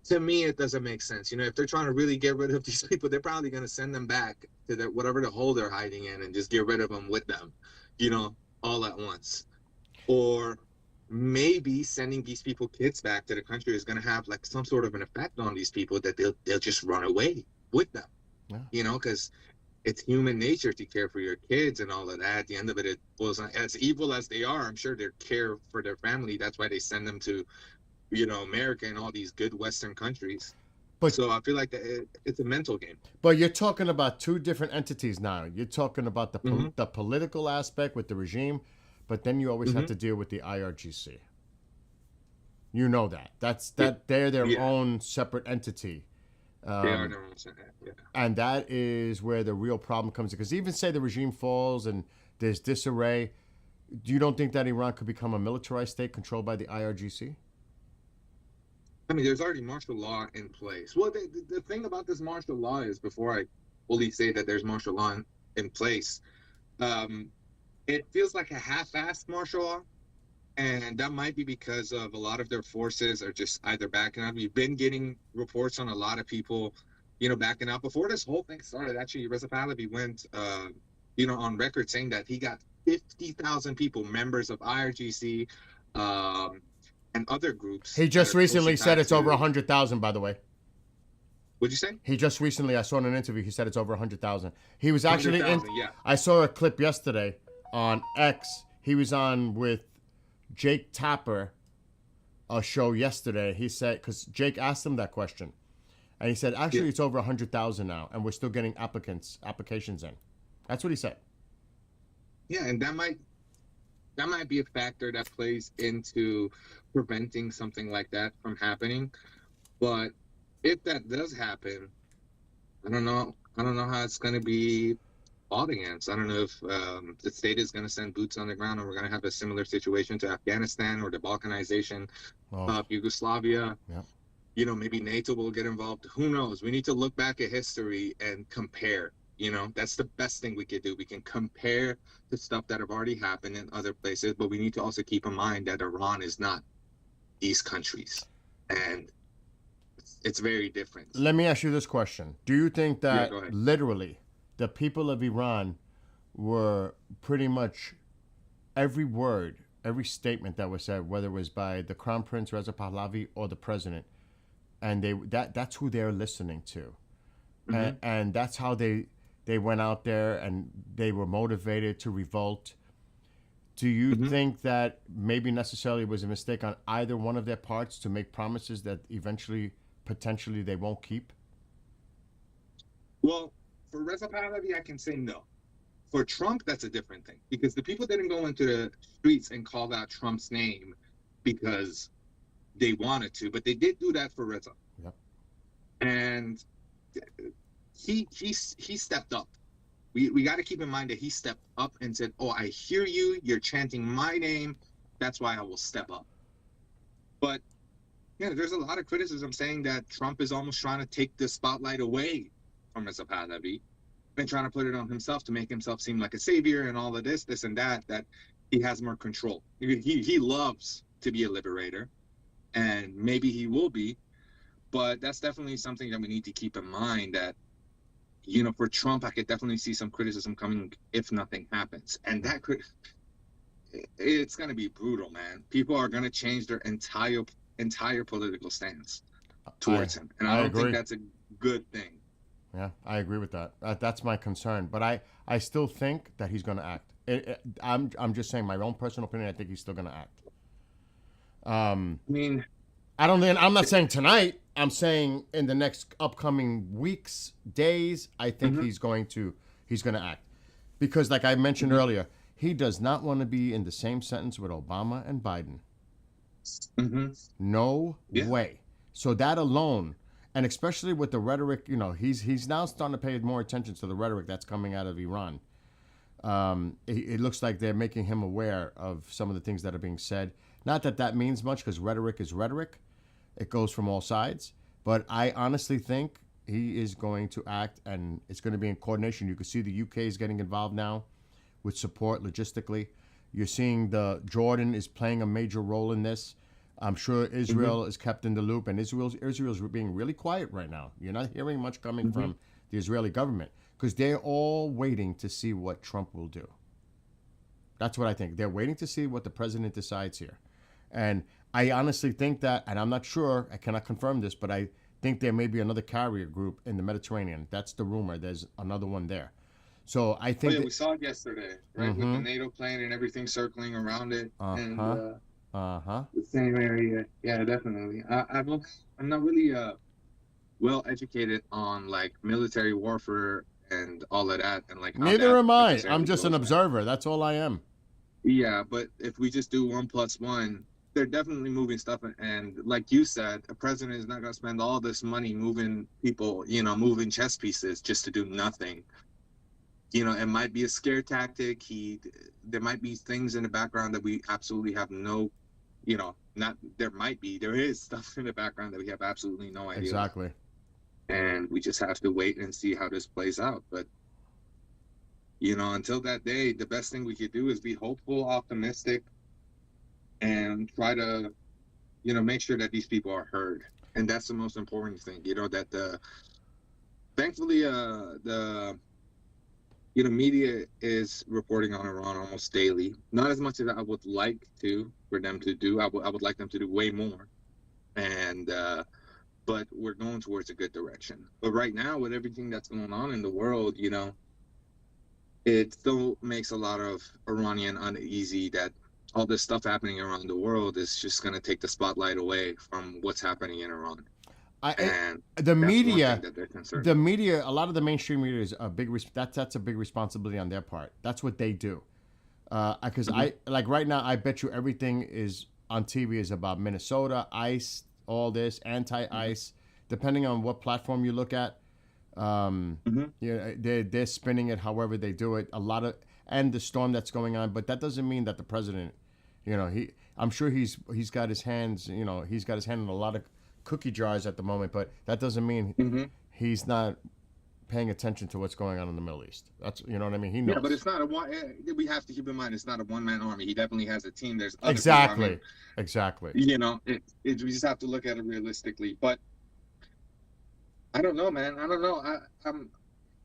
to me, it doesn't make sense. If they're trying to really get rid of these people, they're probably going to send them back to whatever the hole they're hiding in and just get rid of them with them, all at once. Or maybe sending these people kids back to the country is going to have like some sort of an effect on these people that they'll just run away with them. Yeah. Because it's human nature to care for your kids and all of that. At the end of it, it was as evil as they are. I'm sure they care for their family. That's why they send them to America and all these good Western countries. So I feel like it's a mental game. But you're talking about two different entities now. You're talking about the political aspect with the regime, but then you always have to deal with the IRGC. You know that. They're their own separate entity. They are their own separate, and that is where the real problem comes in. Because even say the regime falls and there's disarray, you don't think that Iran could become a militarized state controlled by the IRGC? I mean, there's already martial law in place. Well, the thing about this martial law is, before I fully say that there's martial law in place, it feels like a half-assed martial law, and that might be because of a lot of their forces are just either backing out. We've been getting reports on a lot of people, backing out before this whole thing started. Actually, Reza Pahlavi went, on record saying that he got 50,000 people, members of IRGC, and other groups He that just are closely recently said tied it's over to. 100,000, by the way. What'd you say? He just recently, I saw in an interview, he said it's over 100,000. He was actually in, 100,000, yeah. I saw a clip yesterday on X. He was on with Jake Tapper, a show yesterday. He said, because Jake asked him that question. And he said, actually, Yeah. it's over 100,000 now, and we're still getting applications in. That's what he said. Yeah, and that might be a factor that plays into preventing something like that from happening. But if that does happen, I don't know how it's going to be fought against. I don't know if the state is going to send boots on the ground, or we're going to have a similar situation to Afghanistan or the Balkanization of Yugoslavia. Yeah. Maybe NATO will get involved. Who knows? We need to look back at history and compare. That's the best thing we could do. We can compare the stuff that have already happened in other places, but we need to also keep in mind that Iran is not these countries, and it's very different. Let me ask you this question. Do you think that go ahead. literally the people of Iran were pretty much every word, every statement that was said, whether it was by the Crown Prince Reza Pahlavi or the president, and that's who they're listening to, and that's how they went out there and they were motivated to revolt? Do you think that maybe necessarily was a mistake on either one of their parts to make promises that eventually, potentially, they won't keep? Well, for Reza Pahlavi, I can say no. For Trump, that's a different thing, because the people didn't go into the streets and call out Trump's name because they wanted to, but they did do that for Reza. Yep. And he stepped up. We got to keep in mind that he stepped up and said, "Oh, I hear you. You're chanting my name. That's why I will step up." But yeah, there's a lot of criticism saying that Trump is almost trying to take the spotlight away from Reza Pahlavi and trying to put it on himself to make himself seem like a savior and all of this and that he has more control. He loves to be a liberator, and maybe he will be, but that's definitely something that we need to keep in mind, that for Trump, I could definitely see some criticism coming if nothing happens. And that it's going to be brutal, man. People are going to change their entire political stance towards him. And I don't think that's a good thing. Yeah, I agree with that. That's my concern. But I still think that he's going to act. I'm just saying my own personal opinion. I think he's still going to act. I mean, I'm not saying tonight. I'm saying in the next upcoming weeks, days, I think he's going to act. Because like I mentioned earlier, he does not want to be in the same sentence with Obama and Biden. No way. So that alone, and especially with the rhetoric, he's now starting to pay more attention to the rhetoric that's coming out of Iran. It looks like they're making him aware of some of the things that are being said. Not that that means much, because rhetoric is rhetoric. It goes from all sides. But I honestly think he is going to act, and it's going to be in coordination. You can see the UK is getting involved now with support logistically. You're seeing Jordan is playing a major role in this. I'm sure Israel is kept in the loop, and Israel's being really quiet right now. You're not hearing much coming from the Israeli government, because they're all waiting to see what Trump will do. That's what I think. They're waiting to see what the president decides here. And I honestly think that, and I'm not sure, I cannot confirm this, but I think there may be another carrier group in the Mediterranean. That's the rumor. There's another one there. So I think... we saw it yesterday, right? With the NATO plane and everything circling around it. And the same area. Yeah, definitely. I'm not really well educated on like military warfare and all of that. And like neither am I. I'm just an observer. That's all I am. Yeah, but if we just do 1+1, they're definitely moving stuff. And like you said, a president is not going to spend all this money moving people, moving chess pieces just to do nothing. It might be a scare tactic. There might be things in the background that we absolutely have no, there is stuff in the background that we have absolutely no idea. Exactly. And we just have to wait and see how this plays out. But You know, until that day, the best thing we could do is be hopeful, optimistic, and try to, you know, make sure that these people are heard. And that's the most important thing, you know, that thankfully, the, you know, media is reporting on Iran almost daily. Not as much as I would like to for them to do. I would like them to do way more. And, but we're going towards a good direction. But right now, with everything that's going on in the world, you know, it still makes a lot of Iranian uneasy that all this stuff happening around the world is just going to take the spotlight away from what's happening in Iran. And The that's one media, thing that they're concerned the with. media, a lot of the mainstream media is a big. That's a big responsibility on their part. That's what they do. Because I like right now, I bet you everything is on TV is about Minnesota, ICE, all this anti-ICE. Depending on what platform you look at, yeah, they're spinning it however they do it. A lot of and the storm that's going on, but that doesn't mean that the president, you know, I'm sure he's got his hands, you know, he's got his hand in a lot of cookie jars at the moment, but that doesn't mean he's not paying attention to what's going on in the Middle East. That's, you know what I mean? He knows. Yeah, but it's not a one. We have to keep in mind it's not a one-man army. He definitely has a team. There's other Exactly. people. Exactly. You know, we just have to look at it realistically. But I don't know, man. I don't know. I'm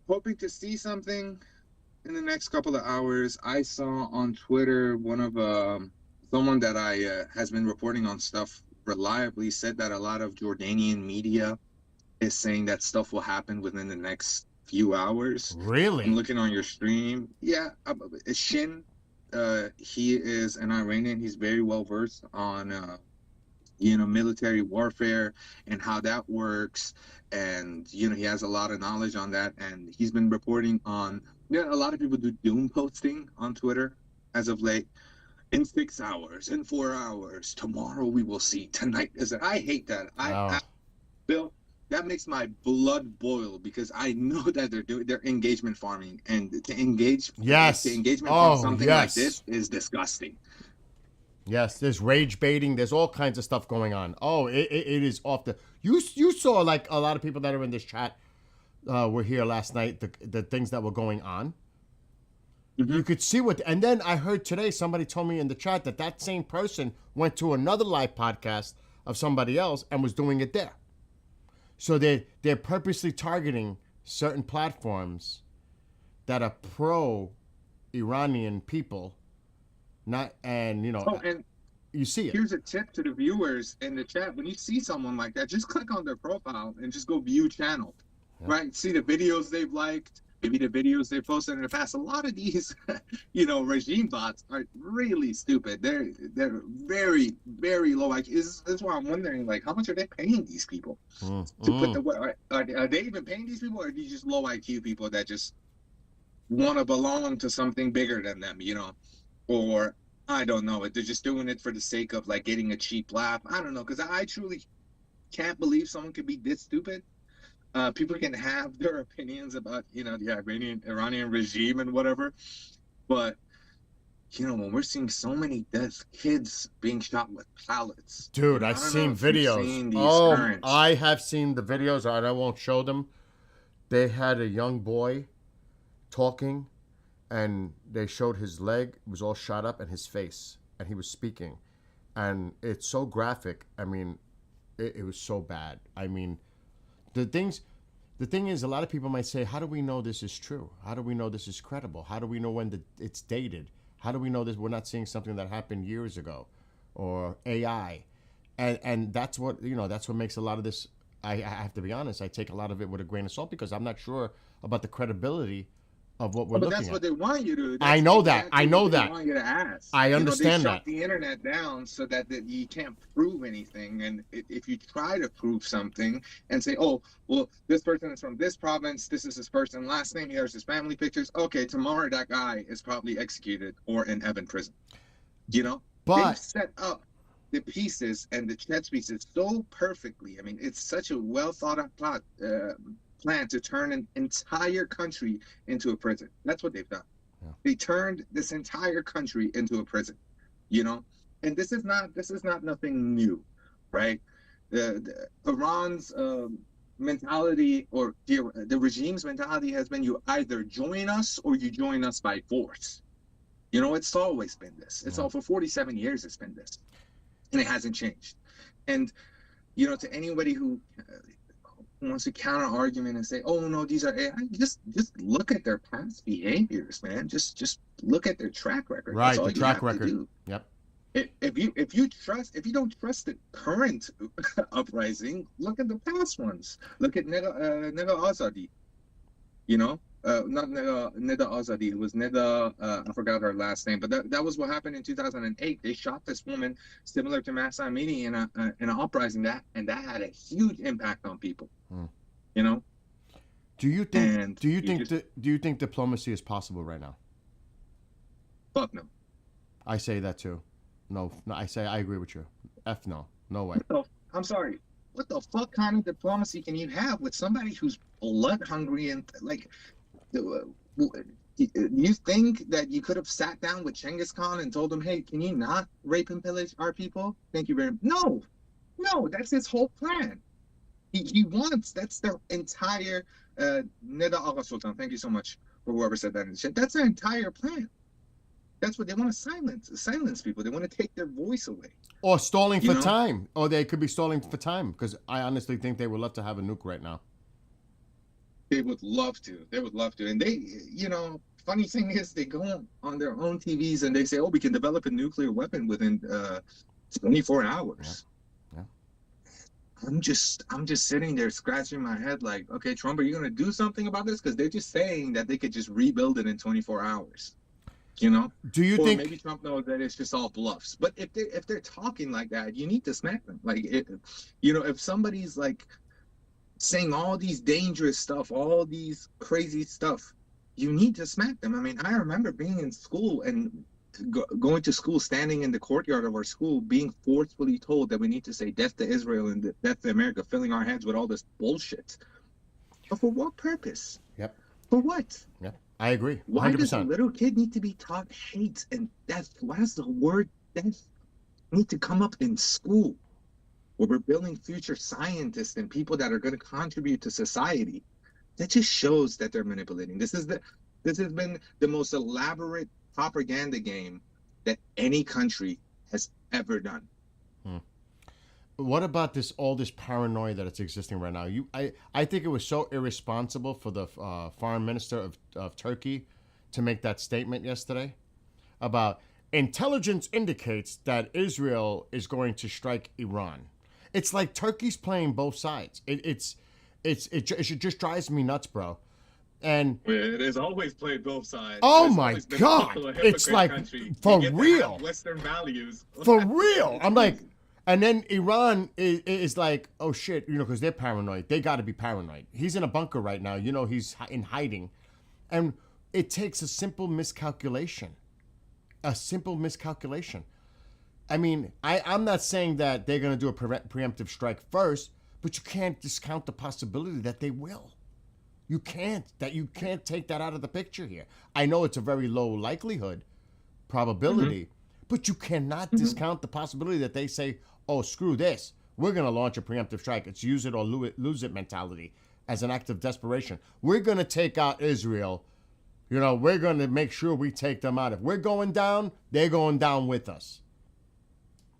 hoping to see something in the next couple of hours. I saw on Twitter one of someone that I has been reporting on stuff reliably said that a lot of Jordanian media is saying that stuff will happen within the next few hours. Really? I'm looking on your stream. Yeah, Shin. He is an Iranian. He's very well versed on you know, military warfare and how that works, and you know, he has a lot of knowledge on that, and he's been reporting on, you know, a lot of people do doom posting on Twitter as of late. In 6 hours, in 4 hours, tomorrow we will see, tonight is it. I hate that. I Bill, that makes my blood boil because I know that they're engagement farming, and to engage Yes. engagement on something like this is disgusting. Yes, there's rage baiting. There's all kinds of stuff going on. Oh, it is off the. You saw like a lot of people that are in this chat were here last night. The things that were going on. You could see what, and then I heard today somebody told me in the chat that same person went to another live podcast of somebody else and was doing it there. So they're purposely targeting certain platforms that are pro Iranian people. Not, and you know, and you see it. Here's a tip to the viewers in the chat: when you see someone like that, just click on their profile and just go view channel, right? See the videos they've liked, maybe the videos they posted in the past. A lot of these, you know, regime bots are really stupid. They're very, very low IQ. That's why I'm wondering, like, how much are they paying these people to put the? Are they even paying these people, or are these just low IQ people that just want to belong to something bigger than them? You know. Or I don't know, they're just doing it for the sake of like getting a cheap laugh. I don't know, because I truly can't believe someone could be this stupid. People can have their opinions about, you know, the Iranian regime and whatever, but you know, when we're seeing so many deaths, kids being shot with pallets. Dude, I've seen videos. Oh, I have seen the videos. I won't show them. They had a young boy talking, and they showed his leg. It was all shot up, and his face, and he was speaking, and it's so graphic. I mean, it was so bad. I mean, the thing is, a lot of people might say, how do we know this is true? How do we know this is credible? How do we know when it's dated? How do we know this? We're not seeing something that happened years ago, or AI, and that's what, you know, that's what makes a lot of this. I have to be honest. I take a lot of it with a grain of salt because I'm not sure about the credibility of what we're looking at. But that's what they want you to. I know that. I know that. They want you to ask. I understand they that. shut the internet down so that you can't prove anything. And if you try to prove something and say, oh, well, this person is from this province, this is his first and last name, here's his family pictures. Okay, tomorrow that guy is probably executed or in heaven prison. You know, they've set up the pieces and the chess pieces so perfectly. I mean, it's such a well thought out plot. Plan to turn an entire country into a prison. That's what they've done. Yeah. They turned this entire country into a prison, you know. And this is not nothing new, right? Iran's mentality or the regime's mentality has been you either join us or you join us by force. You know, it's always been this. It's all for 47 years it's been this. And it hasn't changed. And, you know, to anybody who wants to counter argument and say, oh, no, these are AI, just look at their past behaviors, man. Just look at their track record. Right, That's all the you track have to record. do. Yep. If you don't trust the current uprising, look at the past ones. Look at Nega Azadi. You know, not Neda Azadi. It was Neda. I forgot her last name, but that was what happened in 2008. They shot this woman, similar to Mahsa Amini, in an uprising and that had a huge impact on people. You know. Do you think? And Do you think diplomacy is possible right now? Fuck no. I say that too. No, I say I agree with you. F no. No way. I'm sorry. What the fuck kind of diplomacy can you have with somebody who's blood hungry and like? You think that you could have sat down with Genghis Khan and told him, "Hey, can you not rape and pillage our people? Thank you very much." No, that's his whole plan. He wants. That's their entire. Neda Agha Sultan. Thank you so much for whoever said that in the chat. That's their entire plan. That's what they want to silence people. They want to take their voice away. Or stalling for time. Or they could be stalling for time, because I honestly think they would love to have a nuke right now. They would love to. And they, you know, funny thing is they go on their own TVs and they say, oh, we can develop a nuclear weapon within 24 hours. Yeah. I'm just sitting there scratching my head like, okay, Trump, are you going to do something about this? Because they're just saying that they could just rebuild it in 24 hours. You know, do you or think maybe Trump knows that it's just all bluffs? But if they're talking like that, you need to smack them. Like, you know, if somebody's like saying all these dangerous stuff, all these crazy stuff, you need to smack them. I mean, I remember being in school and going to school, standing in the courtyard of our school, being forcefully told that we need to say death to Israel and death to America, filling our heads with all this bullshit. But for what purpose? Yep. For what? Yep. I agree. 100%. Why does a little kid need to be taught hate and death? Why does the word death need to come up in school, where we're building future scientists and people that are going to contribute to society? That just shows that they're manipulating. This has been the most elaborate propaganda game that any country has ever done. What about all this paranoia that it's existing right now? I think it was so irresponsible for the foreign minister of Turkey to make that statement yesterday about intelligence indicates that Israel is going to strike Iran. It's like Turkey's playing both sides. It just drives me nuts, bro. And it has always played both sides. Oh my God! It's like for real. Western values. For real. I'm like. And then Iran is like, oh shit, you know, because they're paranoid. They got to be paranoid. He's in a bunker right now. You know, he's in hiding. And it takes a simple miscalculation. I mean, I'm not saying that they're going to do a preemptive strike first, but you can't discount the possibility that they will. You can't take that out of the picture here. I know it's a very low likelihood, probability, but you cannot discount the possibility that they say, oh, screw this. We're going to launch a preemptive strike. It's use it or lose it mentality as an act of desperation. We're going to take out Israel. You know, we're going to make sure we take them out. If we're going down, they're going down with us.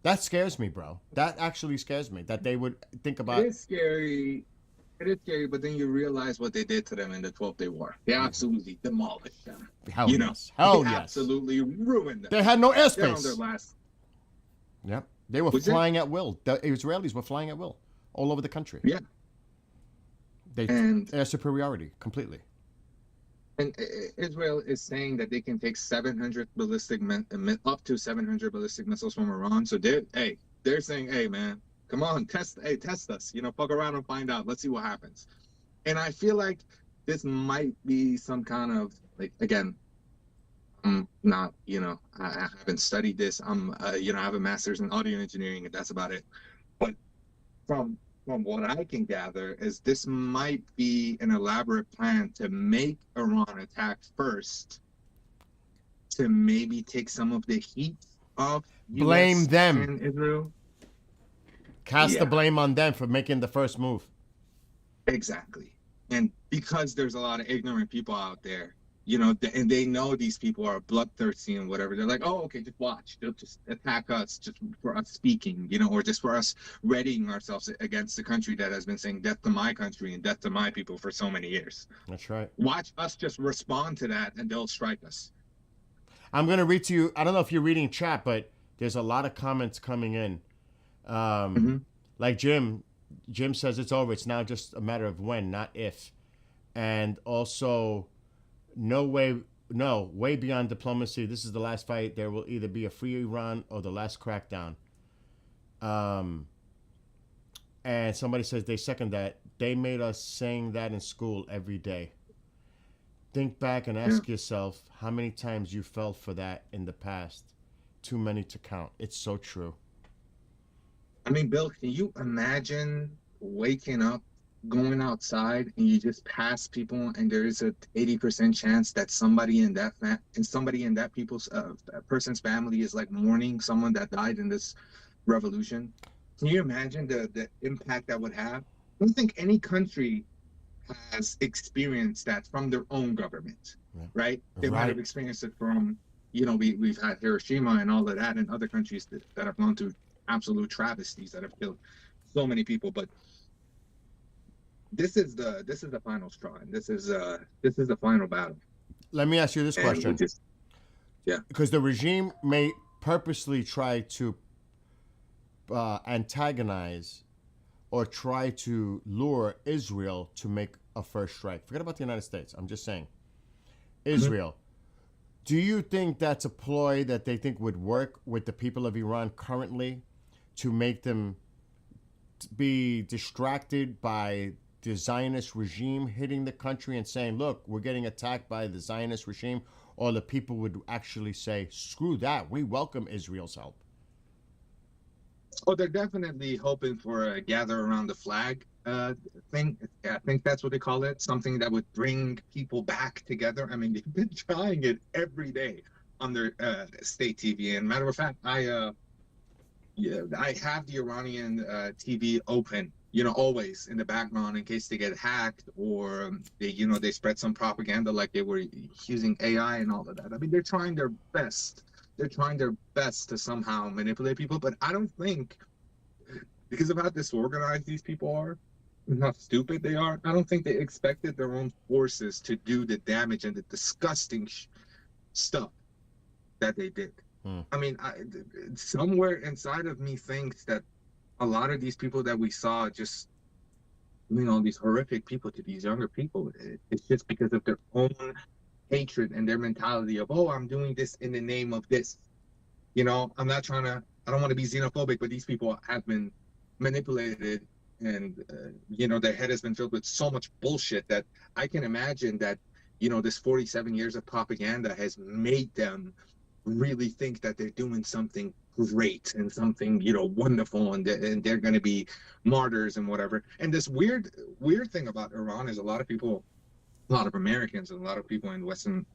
That scares me, bro. That actually scares me, that they would think about... It is scary, but then you realize what they did to them in the 12-Day War. They absolutely demolished them. Hell yes. Hell yes. Absolutely ruined them. They had no airspace. They're on their last... Yep. They were flying at will. The Israelis were flying at will all over the country. Yeah. Air superiority, completely. And Israel is saying that they can take 700 up to 700 ballistic missiles from Iran. So they're saying, hey, man, come on, test us. You know, fuck around and find out. Let's see what happens. And I feel like this might be some kind of, like, again, I'm not, you know, I haven't studied this. You know, I have a master's in audio engineering, and that's about it. But from what I can gather is this might be an elaborate plan to make Iran attack first, to maybe take some of the heat off Blame US them. and Israel. Cast the blame on them for making the first move. Exactly. And because there's a lot of ignorant people out there, you know, and they know these people are bloodthirsty and whatever, they're like, oh, okay, just watch. They'll just attack us just for us speaking, you know, or just for us readying ourselves against the country that has been saying death to my country and death to my people for so many years. That's right. Watch us just respond to that and they'll strike us. I'm going to read to you. I don't know if you're reading chat, but there's a lot of comments coming in. Like Jim says it's over. It's now just a matter of when, not if. And also, way beyond diplomacy. This is the last fight. There will either be a free Iran or the last crackdown. And somebody says they second that. They made us saying that in school every day. Think back and ask yourself how many times you fell for that in the past. Too many to count. It's so true. I mean, Bill, can you imagine waking up, going outside, and you just pass people, and there is a 80% chance that somebody in that person's family is like mourning someone that died in this revolution? Can you imagine the impact that would have? I don't think any country has experienced that from their own government, right? They might have experienced it from, you know, we've had Hiroshima and all of that, and other countries that have gone through absolute travesties that have killed so many people. But this is the final straw, and this is the final battle. Let me ask you this question. Because the regime may purposely try to antagonize or try to lure Israel to make a first strike. Forget about the United States. I'm just saying. Israel. Do you think that's a ploy that they think would work with the people of Iran currently to make them be distracted by the Zionist regime hitting the country and saying, look, we're getting attacked by the Zionist regime? Or the people would actually say, screw that, we welcome Israel's help? Oh, they're definitely hoping for a gather around the flag thing. I think that's what they call it. Something that would bring people back together. I mean, they've been trying it every day on their state TV. And matter of fact, I have the Iranian TV open, you know, always in the background in case they get hacked or they spread some propaganda like they were using AI and all of that. I mean, they're trying their best. They're trying their best to somehow manipulate people, but I don't think, because of how disorganized these people are, and how stupid they are, I don't think they expected their own forces to do the damage and the disgusting stuff that they did. I mean, somewhere inside of me thinks that a lot of these people that we saw just, you know, these horrific people to these younger people, it's just because of their own hatred and their mentality of, oh, I'm doing this in the name of this. You know, I don't want to be xenophobic, but these people have been manipulated and, you know, their head has been filled with so much bullshit that I can imagine that, you know, this 47 years of propaganda has made them really think that they're doing something great and something, you know, wonderful, and they're going to be martyrs and whatever. And this weird thing about Iran is a lot of Americans and a lot of people in Western